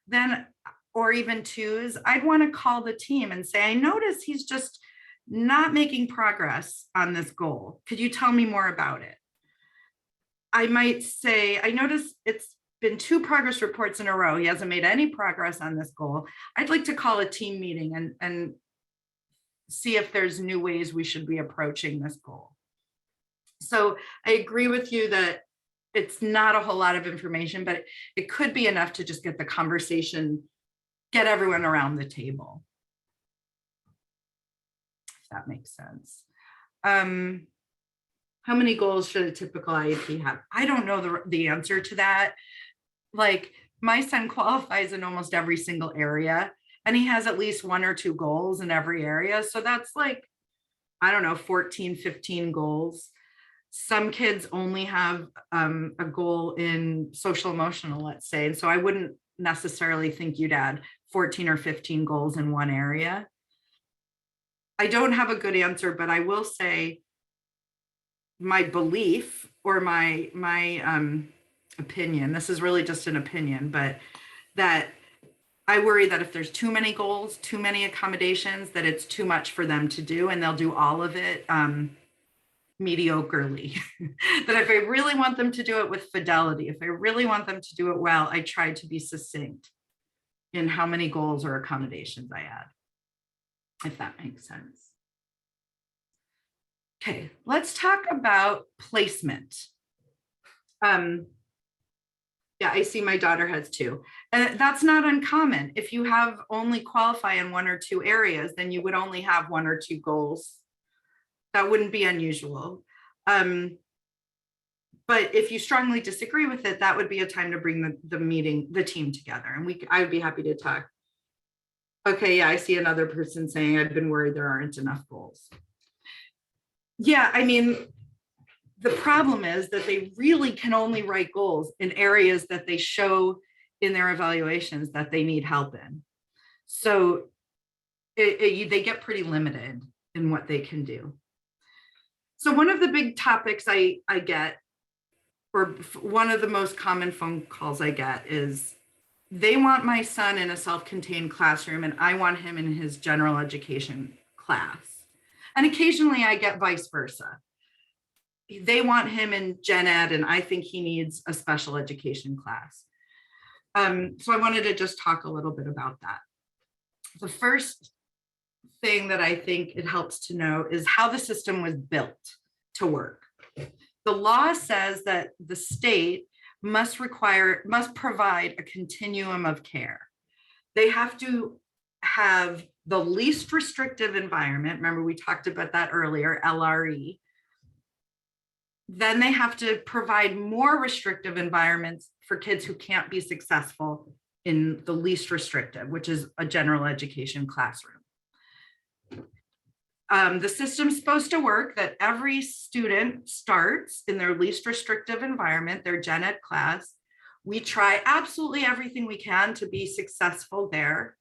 then, or even 2s, I'd want to call the team and say, I notice he's just not making progress on this goal. Could you tell me more about it? I might say, I notice it's been 2 progress reports in a row. He hasn't made any progress on this goal. I'd like to call a team meeting and see if there's new ways we should be approaching this goal. So I agree with you that it's not a whole lot of information, but it could be enough to just get the conversation, get everyone around the table. If that makes sense. How many goals should a typical IEP have? I don't know the answer to that. Like my son qualifies in almost every single area, and he has at least 1 or 2 goals in every area. So that's like, I don't know, 14, 15 goals. Some kids only have a goal in social emotional, let's say. And so I wouldn't necessarily think you'd add 14 or 15 goals in one area. I don't have a good answer, but I will say my belief or my opinion, this is really just an opinion, but that I worry that if there's too many goals, too many accommodations, that it's too much for them to do, and they'll do all of it mediocrely. That if I really want them to do it with fidelity, if I really want them to do it well, I try to be succinct in how many goals or accommodations I add, if that makes sense. Okay, let's talk about placement. Yeah, I see my daughter has 2. And that's not uncommon. If you have only qualify in 1 or 2 areas, then you would only have 1 or 2 goals. That wouldn't be unusual. But if you strongly disagree with it, that would be a time to bring the team together. And I would be happy to talk. Okay, yeah, I see another person saying, I've been worried there aren't enough goals. Yeah, I mean, the problem is that they really can only write goals in areas that they show in their evaluations that they need help in. So they get pretty limited in what they can do. So one of the big topics I get, or one of the most common phone calls I get, is they want my son in a self-contained classroom and I want him in his general education class. And occasionally I get vice versa. They want him in gen ed and I think he needs a special education class. So I wanted to just talk a little bit about that. The first thing that I think it helps to know is how the system was built to work. The law says that the state must provide a continuum of care. They have to have the least restrictive environment. Remember, we talked about that earlier, LRE. Then they have to provide more restrictive environments for kids who can't be successful in the least restrictive, which is a general education classroom. The system's supposed to work that every student starts in their least restrictive environment, their gen ed class. We try absolutely everything we can to be successful there,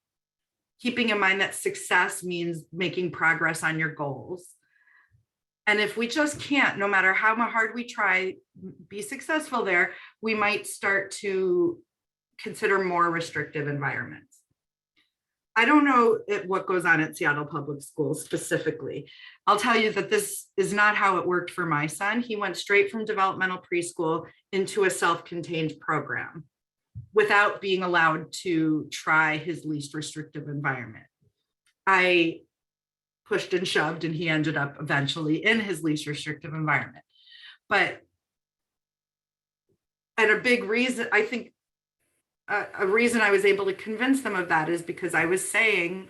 keeping in mind that success means making progress on your goals. And if we just can't, no matter how hard we try, be successful there, we might start to consider more restrictive environments. I don't know what goes on at Seattle Public Schools specifically. I'll tell you that this is not how it worked for my son. He went straight from developmental preschool into a self-contained program without being allowed to try his least restrictive environment. I pushed and shoved and he ended up eventually in his least restrictive environment. But, and a big reason, I think, a reason I was able to convince them of that is because I was saying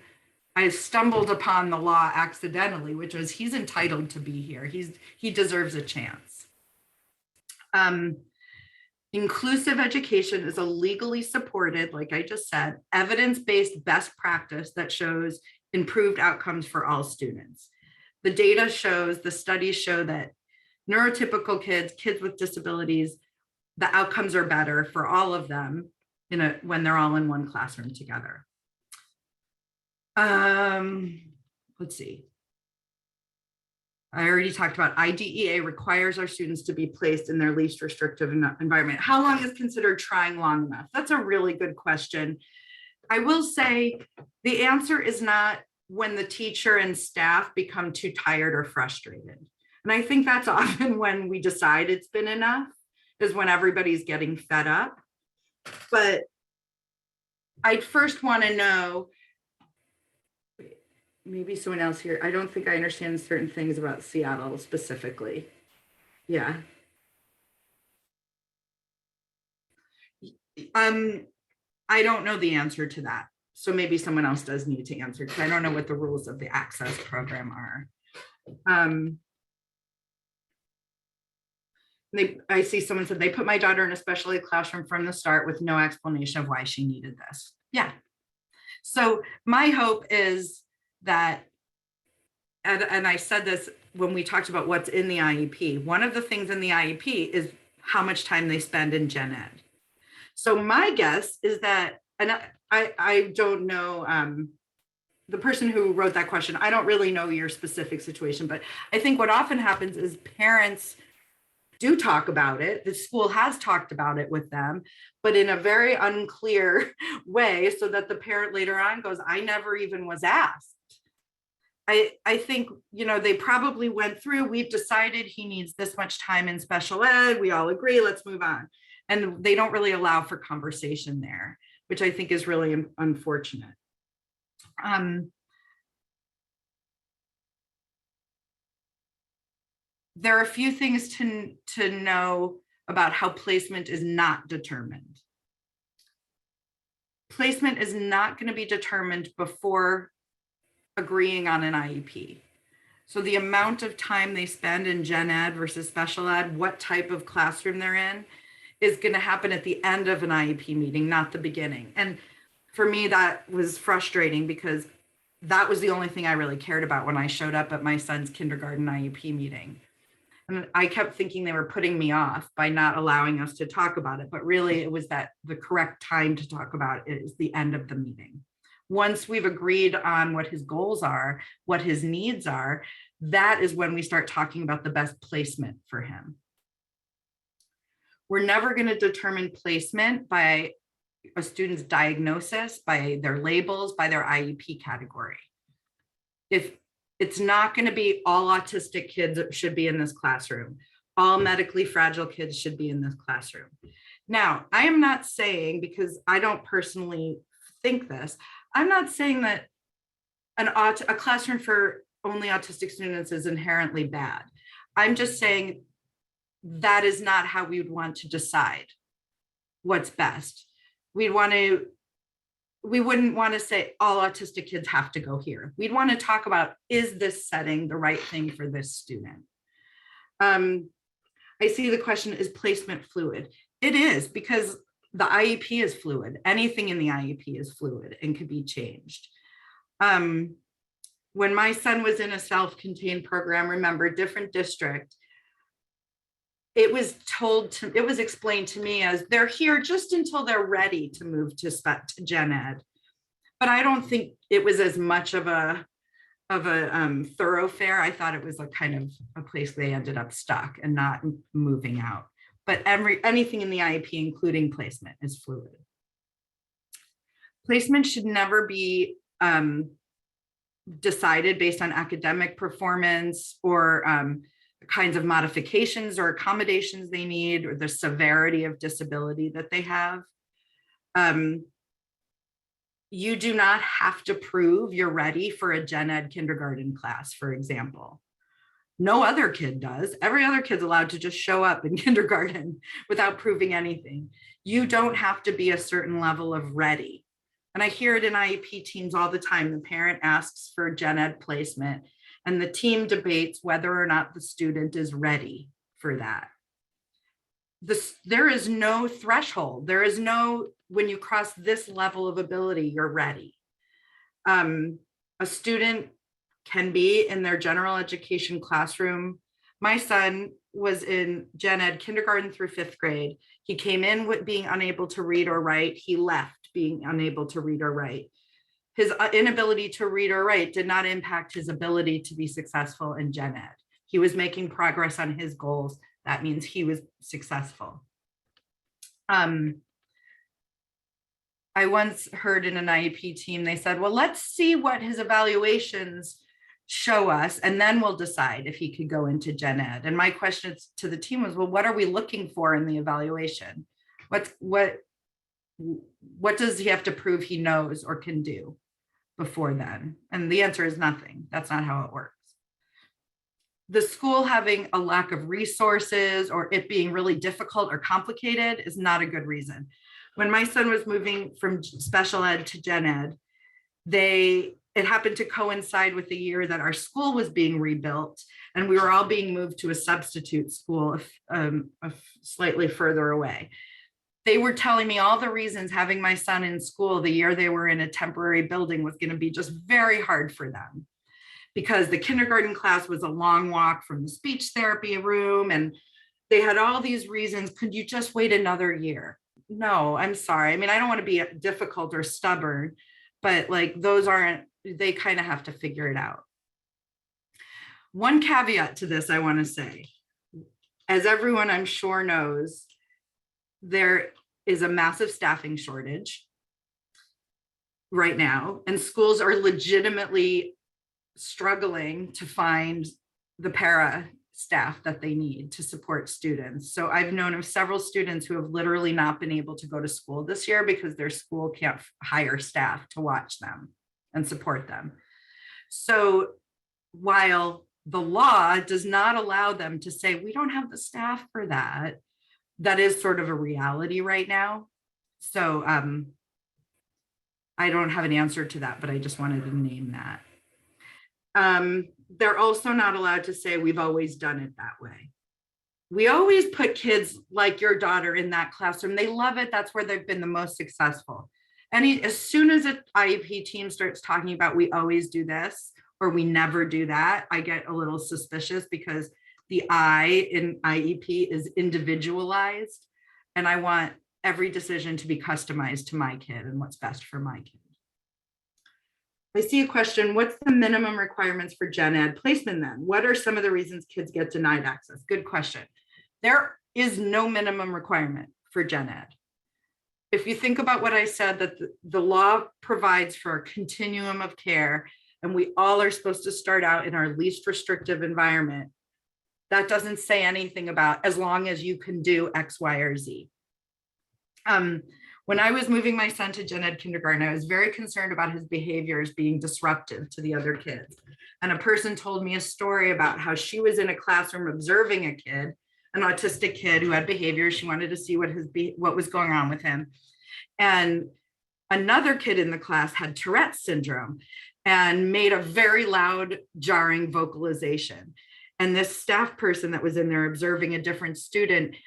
I stumbled upon the law accidentally, which was he's entitled to be here. He deserves a chance. Inclusive education is a legally supported, like I just said, evidence-based best practice that shows improved outcomes for all students. The data shows, the studies show that neurotypical kids, kids with disabilities, the outcomes are better for all of them when they're all in one classroom together. Let's see. I already talked about IDEA requires our students to be placed in their least restrictive environment. How long is considered trying long enough? That's a really good question. I will say the answer is not when the teacher and staff become too tired or frustrated. And I think that's often when we decide it's been enough, is when everybody's getting fed up. But I'd first want to know, maybe someone else here, I don't think I understand certain things about Seattle specifically. Yeah. I don't know the answer to that. So maybe someone else does need to answer because I don't know what the rules of the access program are. I see someone said they put my daughter in a special ed classroom from the start with no explanation of why she needed this. Yeah. So my hope is that, and I said this when we talked about what's in the IEP, one of the things in the IEP is how much time they spend in gen ed. So my guess is that, and I don't know, the person who wrote that question, I don't really know your specific situation, but I think what often happens is parents do talk about it. The school has talked about it with them, but in a very unclear way, so that the parent later on goes, I never even was asked. I think, you know, they probably went through, we've decided he needs this much time in special ed. We all agree, let's move on. And they don't really allow for conversation there, which I think is really unfortunate. There are a few things to know about how placement is not determined. Placement is not going to be determined before agreeing on an IEP. So the amount of time they spend in gen ed versus special ed, what type of classroom they're in, is going to happen at the end of an IEP meeting, not the beginning. And for me, that was frustrating because that was the only thing I really cared about when I showed up at my son's kindergarten IEP meeting. And I kept thinking they were putting me off by not allowing us to talk about it, but really it was that the correct time to talk about it is the end of the meeting. Once we've agreed on what his goals are, what his needs are, that is when we start talking about the best placement for him. We're never going to determine placement by a student's diagnosis, by their labels, by their IEP category. If it's not going to be all autistic kids should be in this classroom, all medically fragile kids should be in this classroom. Now, I am not saying, because I don't personally think this, I'm not saying that a classroom for only autistic students is inherently bad. I'm just saying that is not how we would want to decide what's best. We wouldn't want to say all autistic kids have to go here. We'd want to talk about, is this setting the right thing for this student? I see the question, is placement fluid? It is, because the IEP is fluid. Anything in the IEP is fluid and could be changed. When my son was in a self-contained program, remember, different district, it was explained to me as they're here just until they're ready to move to gen ed. But I don't think it was as much of a thoroughfare. I thought it was a kind of a place they ended up stuck and not moving out. But anything in the IEP, including placement, is fluid. Placement should never be decided based on academic performance or kinds of modifications or accommodations they need, or the severity of disability that they have. You do not have to prove you're ready for a gen ed kindergarten class, for example. No other kid does. Every other kid's allowed to just show up in kindergarten without proving anything. You don't have to be a certain level of ready. And I hear it in IEP teams all the time. The parent asks for gen ed placement and the team debates whether or not the student is ready for that. There is no threshold. There is no, when you cross this level of ability, you're ready. A student can be in their general education classroom. My son was in gen ed kindergarten through 5th grade. He came in with being unable to read or write. He left being unable to read or write. His inability to read or write did not impact his ability to be successful in gen ed. He was making progress on his goals. That means he was successful. I once heard in an IEP team, they said, well, let's see what his evaluations show us, and then we'll decide if he could go into gen ed. And my question to the team was, well, what are we looking for in the evaluation? What does he have to prove he knows or can do before then? And the answer is nothing. That's not how it works. The school having a lack of resources or it being really difficult or complicated is not a good reason. When my son was moving from special ed to gen ed, it happened to coincide with the year that our school was being rebuilt and we were all being moved to a substitute school slightly further away. They were telling me all the reasons having my son in school the year they were in a temporary building was going to be just very hard for them, because the kindergarten class was a long walk from the speech therapy room and they had all these reasons. Could you just wait another year? No, I'm sorry. I mean, I don't want to be difficult or stubborn, but like they kind of have to figure it out. One caveat to this I want to say, as everyone I'm sure knows, there is a massive staffing shortage right now, and schools are legitimately struggling to find the para staff that they need to support students. So I've known of several students who have literally not been able to go to school this year because their school can't hire staff to watch them and support them. So while the law does not allow them to say, we don't have the staff for that, that is sort of a reality right now. So I don't have an answer to that, but I just wanted to name that. They're also not allowed to say we've always done it that way. We always put kids like your daughter in that classroom. They love it. That's where they've been the most successful. And as soon as an IEP team starts talking about we always do this or we never do that, I get a little suspicious, because The I in IEP is individualized, and I want every decision to be customized to my kid and what's best for my kid. I see a question, what's the minimum requirements for gen ed placement then? What are some of the reasons kids get denied access? Good question. There is no minimum requirement for gen ed. If you think about what I said, that the law provides for a continuum of care, and we all are supposed to start out in our least restrictive environment, that doesn't say anything about as long as you can do X, Y, or Z. When I was moving my son to gen ed kindergarten, I was very concerned about his behaviors being disruptive to the other kids. And a person told me a story about how she was in a classroom observing a kid, an autistic kid who had behaviors. She wanted to see what was going on with him. And another kid in the class had Tourette's syndrome and made a very loud, jarring vocalization. And this staff person that was in there observing a different student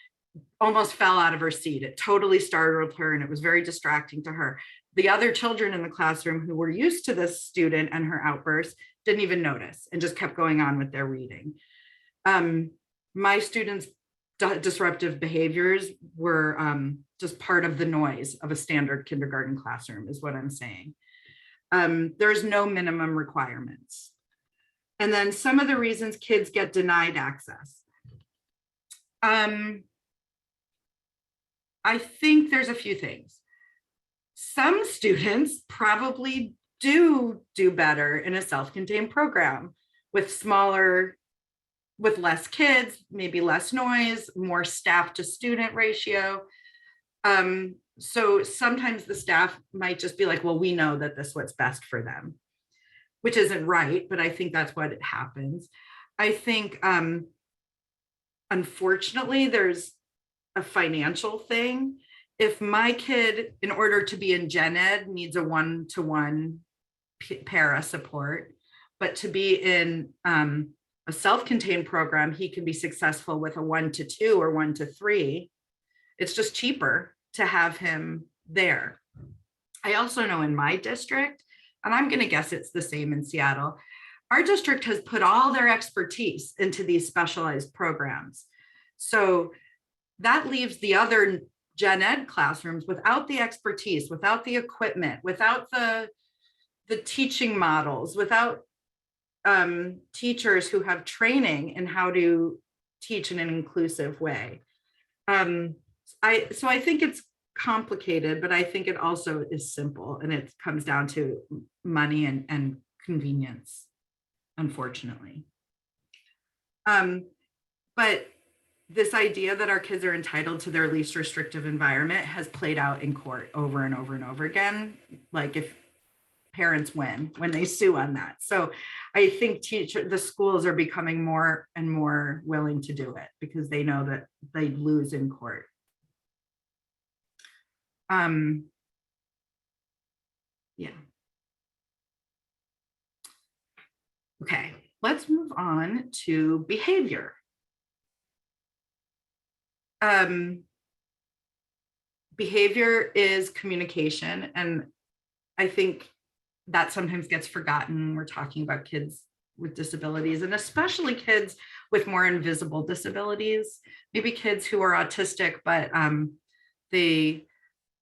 almost fell out of her seat. It totally startled her, and it was very distracting to her. The other children in the classroom who were used to this student and her outbursts didn't even notice and just kept going on with their reading. My students' disruptive behaviors were just part of the noise of a standard kindergarten classroom, is what I'm saying. There's no minimum requirements. And then some of the reasons kids get denied access. I think there's a few things. Some students probably do better in a self-contained program with less kids, maybe less noise, more staff to student ratio. So sometimes the staff might just be like, well, we know that this is what's best for them, which isn't right, but I think that's what happens. I think, unfortunately, there's a financial thing. If my kid, in order to be in gen ed, needs a one-to-one para support, but to be in a self-contained program, he can be successful with a 1-to-2 or 1-to-3. It's just cheaper to have him there. I also know in my district, and I'm going to guess it's the same in Seattle, our district has put all their expertise into these specialized programs. So that leaves the other gen ed classrooms without the expertise, without the equipment, without the teaching models, without teachers who have training in how to teach in an inclusive way. So I think it's complicated, but I think it also is simple, and it comes down to money and convenience, unfortunately. But this idea that our kids are entitled to their least restrictive environment has played out in court over and over and over again. Like, if parents win when they sue on that. So I think the schools are becoming more and more willing to do it because they know that they lose in court. Yeah. Okay, let's move on to behavior. Behavior is communication, and I think that sometimes gets forgotten. We're talking about kids with disabilities, and especially kids with more invisible disabilities, maybe kids who are autistic, but they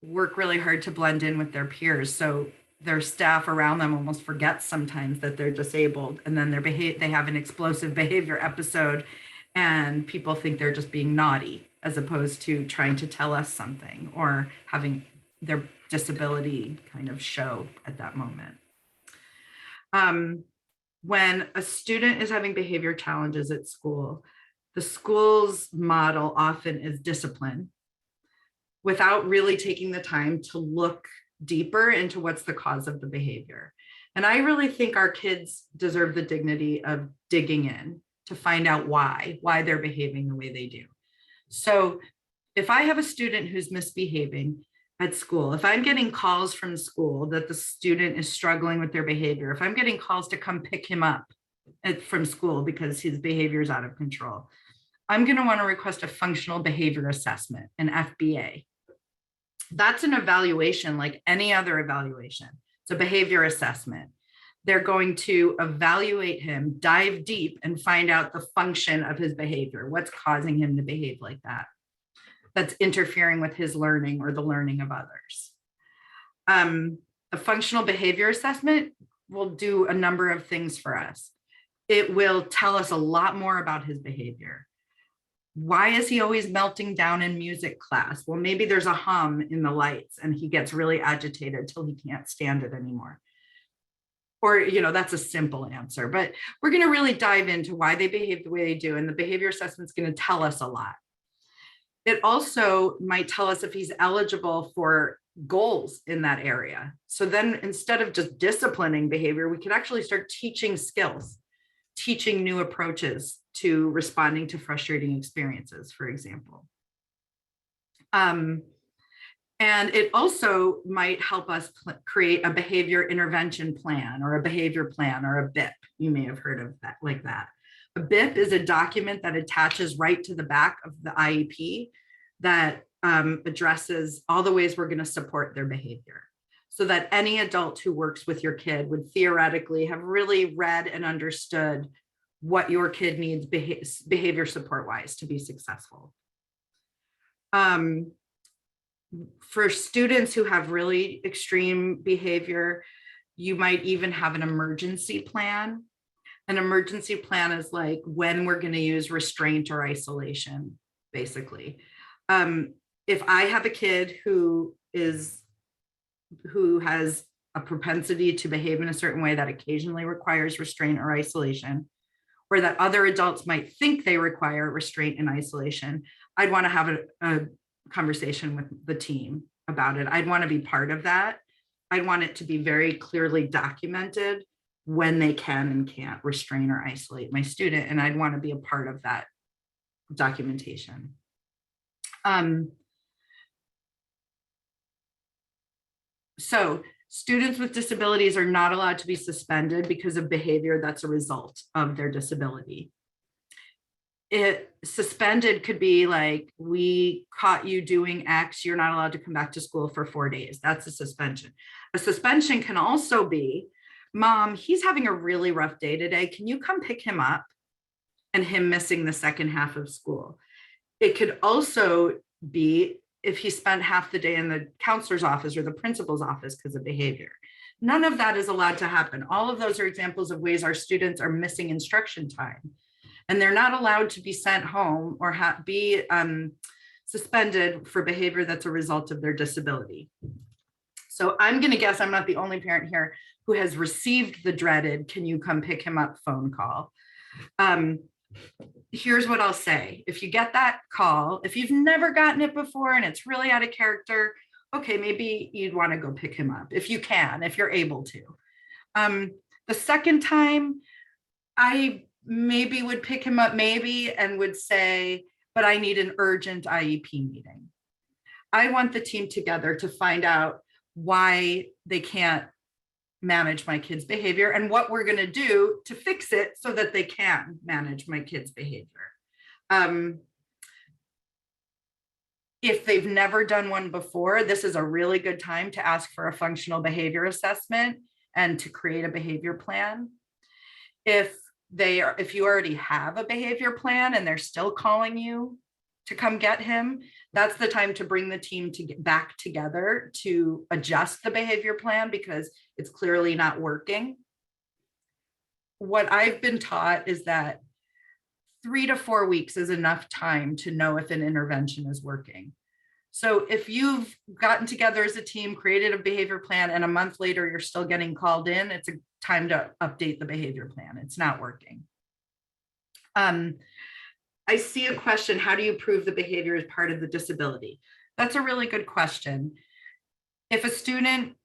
work really hard to blend in with their peers. So their staff around them almost forgets sometimes that they're disabled, and then they have an explosive behavior episode, and people think they're just being naughty, as opposed to trying to tell us something or having their disability kind of show at that moment. When a student is having behavior challenges at school, the school's model often is discipline without really taking the time to look deeper into what's the cause of the behavior. And I really think our kids deserve the dignity of digging in to find out why they're behaving the way they do. So if I have a student who's misbehaving at school, if I'm getting calls from school that the student is struggling with their behavior, if I'm getting calls to come pick him up from school because his behavior is out of control, I'm going to want to request a functional behavior assessment, an FBA. That's an evaluation like any other evaluation. It's a behavior assessment. They're going to evaluate him, dive deep, and find out the function of his behavior. What's causing him to behave like that? That's interfering with his learning or the learning of others. A functional behavior assessment will do a number of things for us. It will tell us a lot more about his behavior. Why is he always melting down in music class? Well, maybe there's a hum in the lights and he gets really agitated till he can't stand it anymore. Or, you know, that's a simple answer, but we're going to really dive into why they behave the way they do. And the behavior assessment is going to tell us a lot. It also might tell us if he's eligible for goals in that area. So then instead of just disciplining behavior, we could actually start teaching skills, teaching new approaches to responding to frustrating experiences, for example. And it also might help us create a behavior intervention plan or a behavior plan or a BIP. You may have heard of that, like that. A BIP is a document that attaches right to the back of the IEP that addresses all the ways we're going to support their behavior, so that any adult who works with your kid would theoretically have really read and understood what your kid needs behavior support wise to be successful. For students who have really extreme behavior, you might even have an emergency plan. An emergency plan is like when we're going to use restraint or isolation, basically. If I have a kid who has a propensity to behave in a certain way that occasionally requires restraint or isolation, or that other adults might think they require restraint and isolation, I'd want to have a conversation with the team about it. I'd want to be part of that. I'd want it to be very clearly documented when they can and can't restrain or isolate my student, and I'd want to be a part of that documentation. So students with disabilities are not allowed to be suspended because of behavior that's a result of their disability. Suspended could be like, we caught you doing X, you're not allowed to come back to school for 4 days. That's a suspension. A suspension can also be, Mom, he's having a really rough day today. Can you come pick him up? And him missing the second half of school. It could also be if he spent half the day in the counselor's office or the principal's office because of behavior. None of that is allowed to happen. All of those are examples of ways our students are missing instruction time. And they're not allowed to be sent home or be suspended for behavior that's a result of their disability. So I'm going to guess I'm not the only parent here who has received the dreaded, can you come pick him up phone call. Here's what I'll say. If you get that call, if you've never gotten it before and it's really out of character, okay, maybe you'd want to go pick him up if you can, if you're able to. The second time, I maybe would pick him up and would say, but I need an urgent IEP meeting. I want the team together to find out why they can't manage my kids' behavior and what we're going to do to fix it so that they can manage my kids' behavior. If they've never done one before, this is a really good time to ask for a functional behavior assessment and to create a behavior plan. If you already have a behavior plan and they're still calling you to come get him, that's the time to bring the team back together to adjust the behavior plan because it's clearly not working. What I've been taught is that 3 to 4 weeks is enough time to know if an intervention is working. So if you've gotten together as a team, created a behavior plan, and a month later you're still getting called in, it's a time to update the behavior plan. It's not working. I see a question, how do you prove the behavior is part of the disability? That's a really good question. If a student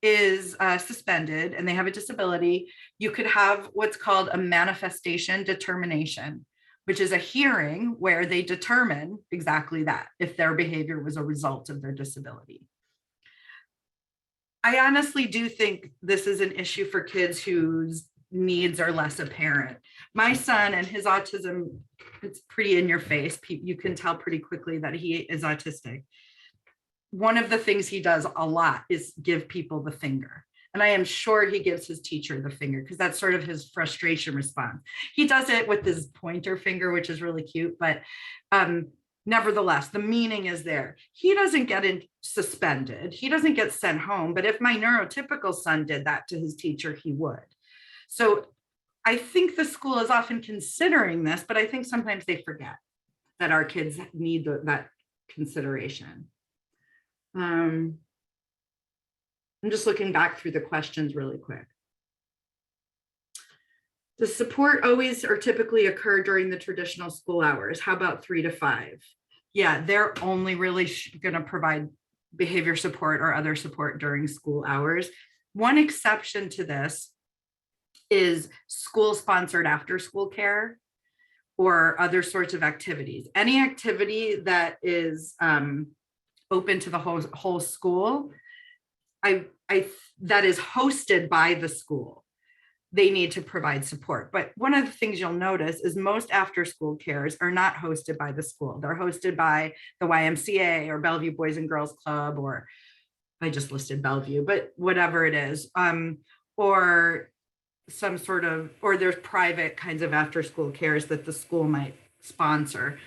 is suspended and they have a disability, you could have what's called a manifestation determination, which is a hearing where they determine exactly that, if their behavior was a result of their disability. I honestly do think this is an issue for kids whose needs are less apparent. My son and his autism, it's pretty in your face. You can tell pretty quickly that he is autistic. One of the things he does a lot is give people the finger. And I am sure he gives his teacher the finger because that's sort of his frustration response. He does it with his pointer finger, which is really cute, but nevertheless, the meaning is there. He doesn't get suspended. He doesn't get sent home. But if my neurotypical son did that to his teacher, he would. So I think the school is often considering this, but I think sometimes they forget that our kids need that consideration. I'm just looking back through the questions really quick. Does support always or typically occur during the traditional school hours? How about 3 to 5? Yeah, they're only really going to provide behavior support or other support during school hours. One exception to this is school-sponsored after-school care or other sorts of activities. Any activity that is open to the whole school, that is hosted by the school, they need to provide support. But one of the things you'll notice is most after-school cares are not hosted by the school. They're hosted by the YMCA or Bellevue Boys and Girls Club, or I just listed Bellevue, but whatever it is, or some sort of, or there's private kinds of after-school cares that the school might sponsor.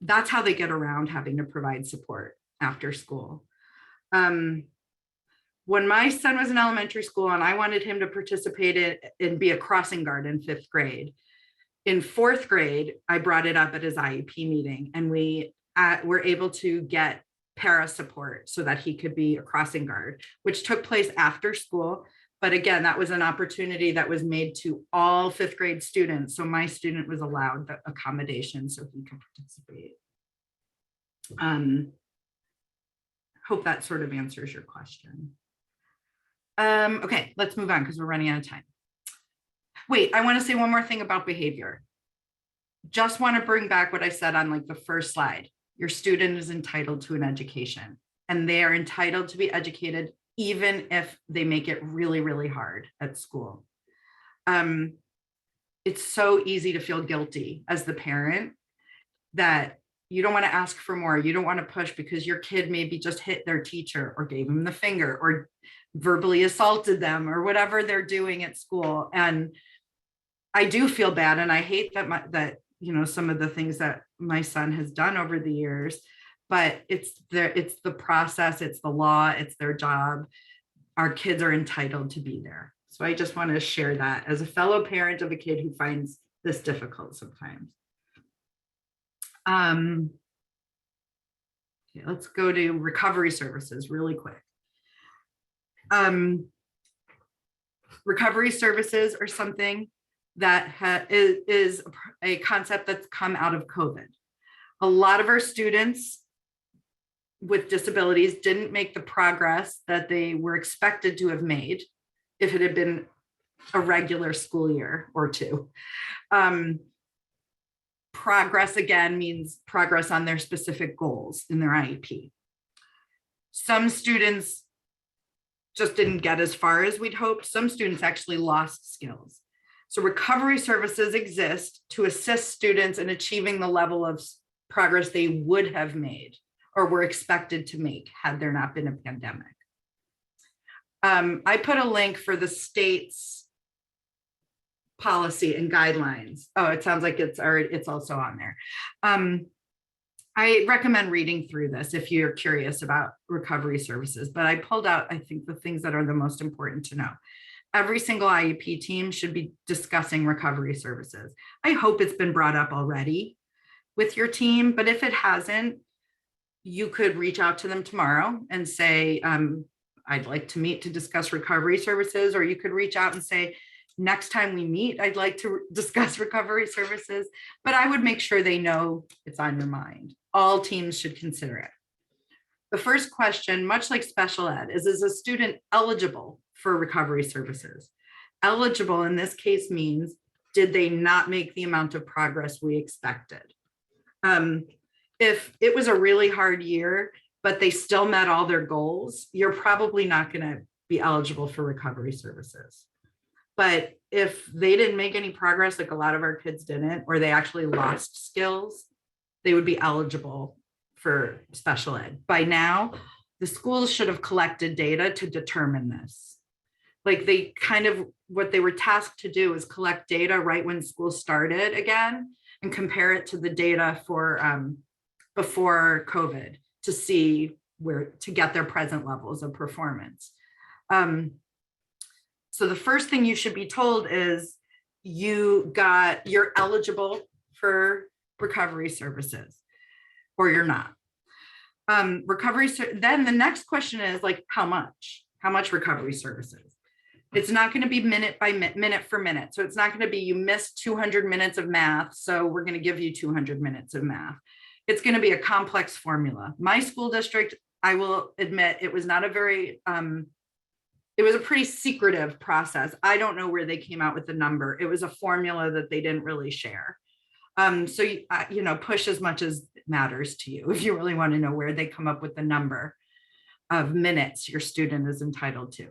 That's how they get around having to provide support after school. When my son was in elementary school and I wanted him to participate and be a crossing guard in 5th grade, in 4th grade, I brought it up at his IEP meeting, and we were able to get para support so that he could be a crossing guard, which took place after school. But again, that was an opportunity that was made to all 5th grade students. So my student was allowed the accommodation so he could participate. Hope that sort of answers your question. Okay, let's move on because we're running out of time. Wait, I want to say one more thing about behavior. Just want to bring back what I said on like the first slide. Your student is entitled to an education, and they are entitled to be educated even if they make it really, really hard at school. It's so easy to feel guilty as the parent that you don't want to ask for more. You don't want to push because your kid maybe just hit their teacher or gave them the finger or verbally assaulted them or whatever they're doing at school. And I do feel bad, and I hate that you know, some of the things that my son has done over the years, but it's the process, it's the law, it's their job. Our kids are entitled to be there. So I just want to share that as a fellow parent of a kid who finds this difficult sometimes. Okay, let's go to recovery services really quick. Recovery services are something that is a concept that's come out of COVID. A lot of our students with disabilities didn't make the progress that they were expected to have made if it had been a regular school year or two. Progress again means progress on their specific goals in their IEP. Some students just didn't get as far as we'd hoped. Some students actually lost skills. So recovery services exist to assist students in achieving the level of progress they would have made or were expected to make had there not been a pandemic. I put a link for the state's policy and guidelines. Oh, it sounds like it's also on there. I recommend reading through this if you're curious about recovery services, but I pulled out, I think, the things that are the most important to know. Every single IEP team should be discussing recovery services. I hope it's been brought up already with your team, but if it hasn't, you could reach out to them tomorrow and say, I'd like to meet to discuss recovery services, or you could reach out and say, next time we meet, I'd like to discuss recovery services, but I would make sure they know it's on your mind. All teams should consider it. The first question, much like special ed, is a student eligible for recovery services? Eligible in this case means, did they not make the amount of progress we expected? If it was a really hard year, but they still met all their goals, you're probably not going to be eligible for recovery services. But if they didn't make any progress, like a lot of our kids didn't, or they actually lost skills, they would be eligible for special ed. By now, the schools should have collected data to determine this. Like they kind of, what they were tasked to do is collect data right when school started again and compare it to the data for before COVID to see where to get their present levels of performance. So the first thing you should be told is you're eligible for recovery services or you're not. Then the next question is like, how much recovery services? It's not going to be minute by minute for minute. So it's not going to be you missed 200 minutes of math, so we're going to give you 200 minutes of math. It's going to be a complex formula. My school district, I will admit, it was not a very, it was a pretty secretive process. I don't know where they came out with the number. It was a formula that they didn't really share. So, push as much as it matters to you if you really want to know where they come up with the number of minutes your student is entitled to.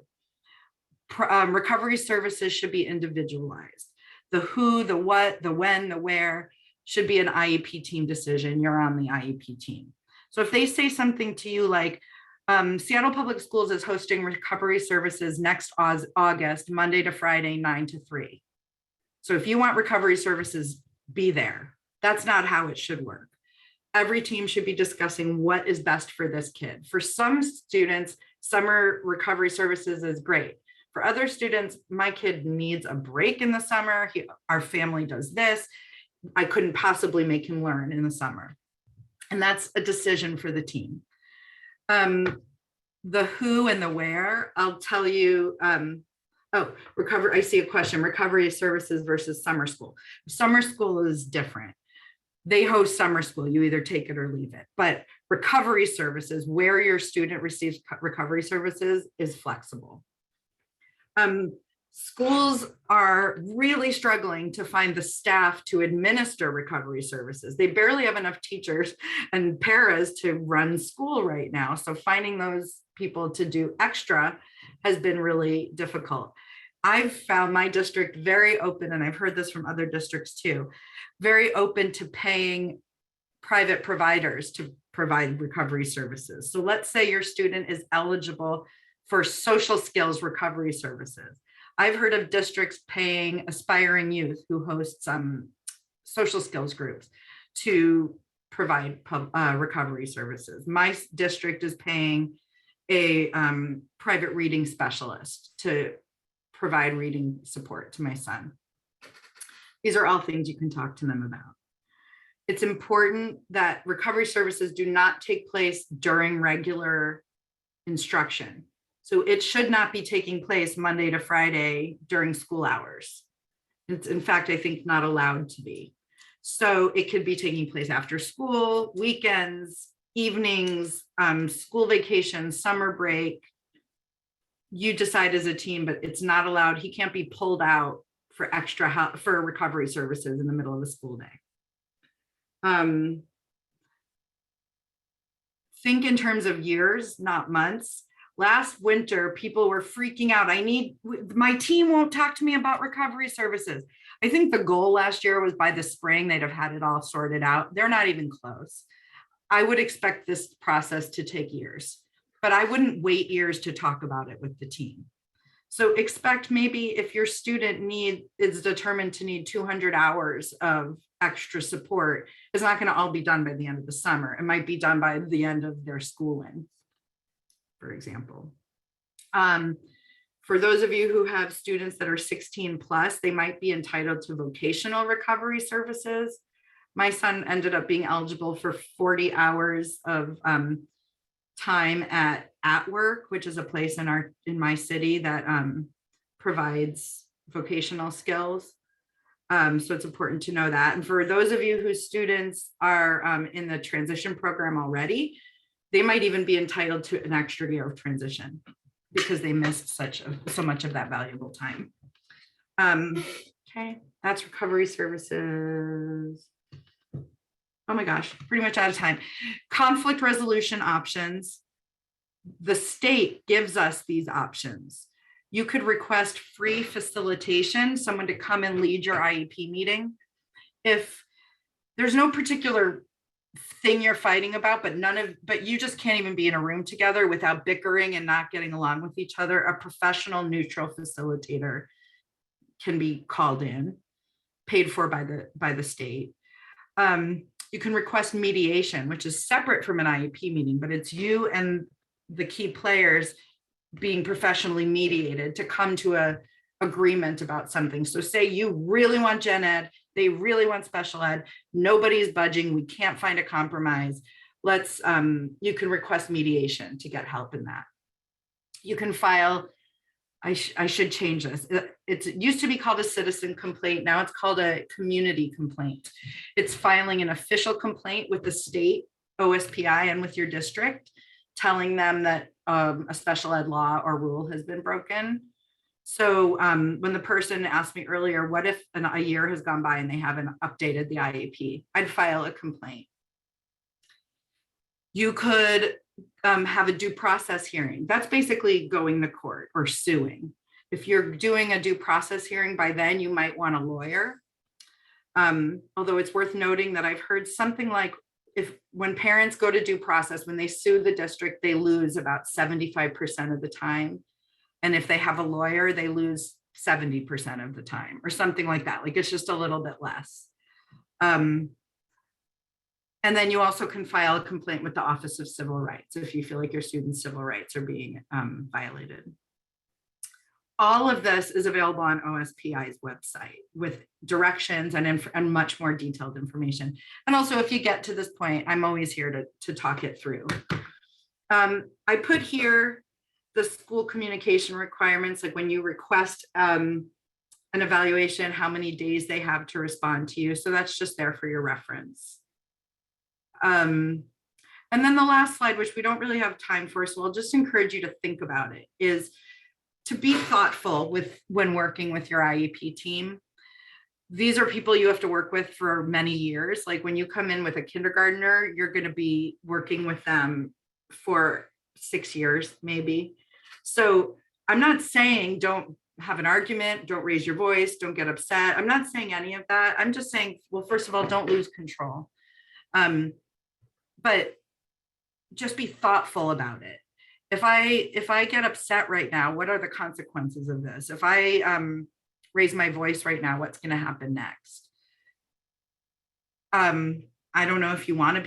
Recovery services should be individualized. The who, the what, the when, the where should be an IEP team decision. You're on the IEP team. So if they say something to you like, Seattle Public Schools is hosting recovery services next August, Monday to Friday, 9 to 3. So if you want recovery services, be there. That's not how it should work. Every team should be discussing what is best for this kid. For some students, summer recovery services is great. For other students, my kid needs a break in the summer. Our family does this. I couldn't possibly make him learn in the summer. And that's a decision for the team. The who and the where, I'll tell you, I see a question, recovery services versus summer school. Summer school is different. They host summer school, you either take it or leave it. But recovery services, where your student receives recovery services, is flexible. Schools are really struggling to find the staff to administer recovery services. They barely have enough teachers and paras to run school right now. So finding those people to do extra has been really difficult. I've found my district very open, and I've heard this from other districts too, very open to paying private providers to provide recovery services. So let's say your student is eligible for social skills recovery services. I've heard of districts paying aspiring youth who host some social skills groups to provide recovery services. My district is paying a private reading specialist to provide reading support to my son. These are all things you can talk to them about. It's important that recovery services do not take place during regular instruction. So it should not be taking place Monday to Friday during school hours. It's in fact, I think, not allowed to be. So it could be taking place after school, weekends, evenings, school vacations, summer break. You decide as a team, but it's not allowed. He can't be pulled out for extra help for recovery services in the middle of the school day. Think in terms of years, not months. Last winter, people were freaking out. My team won't talk to me about recovery services. I think the goal last year was by the spring, they'd have had it all sorted out. They're not even close. I would expect this process to take years, but I wouldn't wait years to talk about it with the team. So expect maybe if your student is determined to need 200 hours of extra support, it's not going to all be done by the end of the summer. It might be done by the end of their schooling, for example. For those of you who have students that are 16 plus, they might be entitled to vocational recovery services. My son ended up being eligible for 40 hours of time at work, which is a place in my city that provides vocational skills. So it's important to know that. And for those of you whose students are in the transition program already, they might even be entitled to an extra year of transition because they missed so much of that valuable time. Okay, that's recovery services. Oh my gosh, pretty much out of time. Conflict resolution options. The state gives us these options. You could request free facilitation, someone to come and lead your IEP meeting. If there's no particular thing you're fighting about, but you just can't even be in a room together without bickering and not getting along with each other, a professional neutral facilitator can be called in, paid for by the state. You can request mediation, which is separate from an IEP meeting, but it's you and the key players being professionally mediated to come to a agreement about something. So say you really want gen ed, they really want special ed, nobody's budging, we can't find a compromise. You can request mediation to get help in that. You can file, I should change this. It used to be called a citizen complaint. Now it's called a community complaint. It's filing an official complaint with the state OSPI and with your district, telling them that a special ed law or rule has been broken. So when the person asked me earlier, what if a year has gone by and they haven't updated the IEP? I'd file a complaint. You could have a due process hearing. That's basically going to court or suing. If you're doing a due process hearing, by then you might want a lawyer. Although it's worth noting that I've heard something like when parents go to due process, when they sue the district, they lose about 75% of the time. And if they have a lawyer, they lose 70% of the time or something like that. Like it's just a little bit less. And then you also can file a complaint with the Office of Civil Rights if you feel like your students' civil rights are being violated. All of this is available on OSPI's website with directions and much more detailed information. And also, if you get to this point, I'm always here to talk it through. I put here the school communication requirements, like when you request an evaluation, how many days they have to respond to you. So that's just there for your reference. And then the last slide, which we don't really have time for, so I'll just encourage you to think about it, is to be thoughtful when working with your IEP team. These are people you have to work with for many years. Like when you come in with a kindergartner, you're going to be working with them for 6 years, maybe. So I'm not saying don't have an argument, don't raise your voice, don't get upset. I'm not saying any of that. I'm just saying, well, first of all, don't lose control. But just be thoughtful about it. If I get upset right now, what are the consequences of this? If I raise my voice right now, what's going to happen next? I don't know if you want to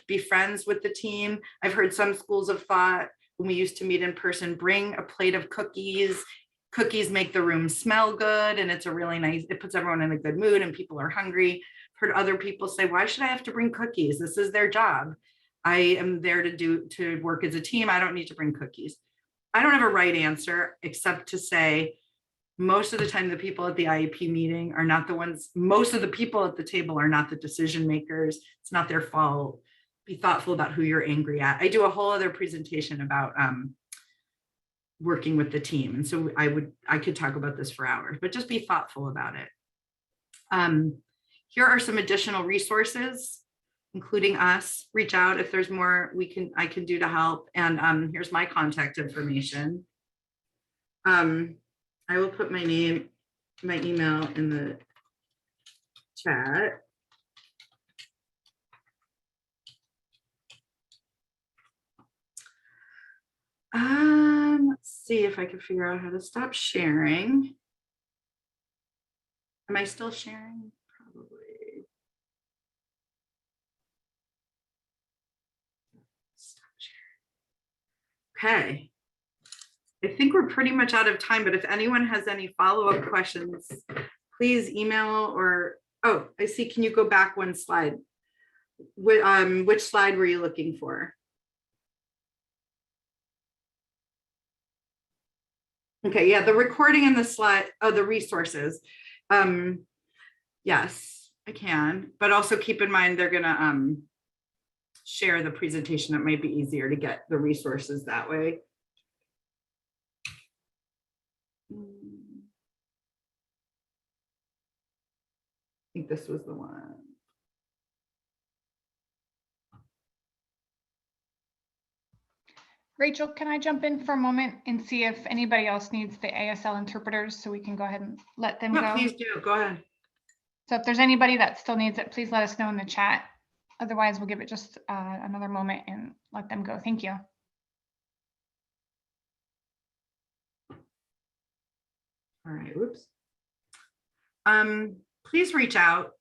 be friends with the team. I've heard some schools have thought when we used to meet in person, bring a plate of cookies. Cookies make the room smell good, and it's a really nice, it puts everyone in a good mood and people are hungry. I've heard other people say, why should I have to bring cookies? This is their job. I am there to work as a team. I don't need to bring cookies. I don't have a right answer except to say, most of the time, the people at the IEP meeting are not the ones, most of the people at the table are not the decision makers. It's not their fault. Be thoughtful about who you're angry at. I do a whole other presentation about working with the team. And so I could talk about this for hours, but just be thoughtful about it. Here are some additional resources, including us. Reach out if there's more I can do to help. And here's my contact information. I will put my email in the chat. Let's see if I can figure out how to stop sharing. Am I still sharing? Probably. Stop sharing. Okay. I think we're pretty much out of time, but if anyone has any follow-up questions, please email or, oh, I see. Can you go back one slide? Which slide were you looking for? Okay, yeah, the recording and the slide, the resources. Yes, I can, but also keep in mind they're gonna share the presentation. It might be easier to get the resources that way. I think this was the one. Rachel, can I jump in for a moment and see if anybody else needs the ASL interpreters so we can go ahead and let them go? Please do, go ahead. So if there's anybody that still needs it, please let us know in the chat. Otherwise, we'll give it just another moment and let them go. Thank you. All right, whoops. Please reach out.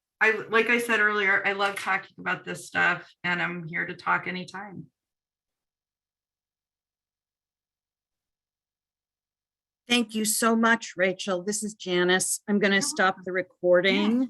Like I said earlier, I love talking about this stuff and I'm here to talk anytime. Thank you so much, Rachel. This is Janice. I'm going to stop the recording.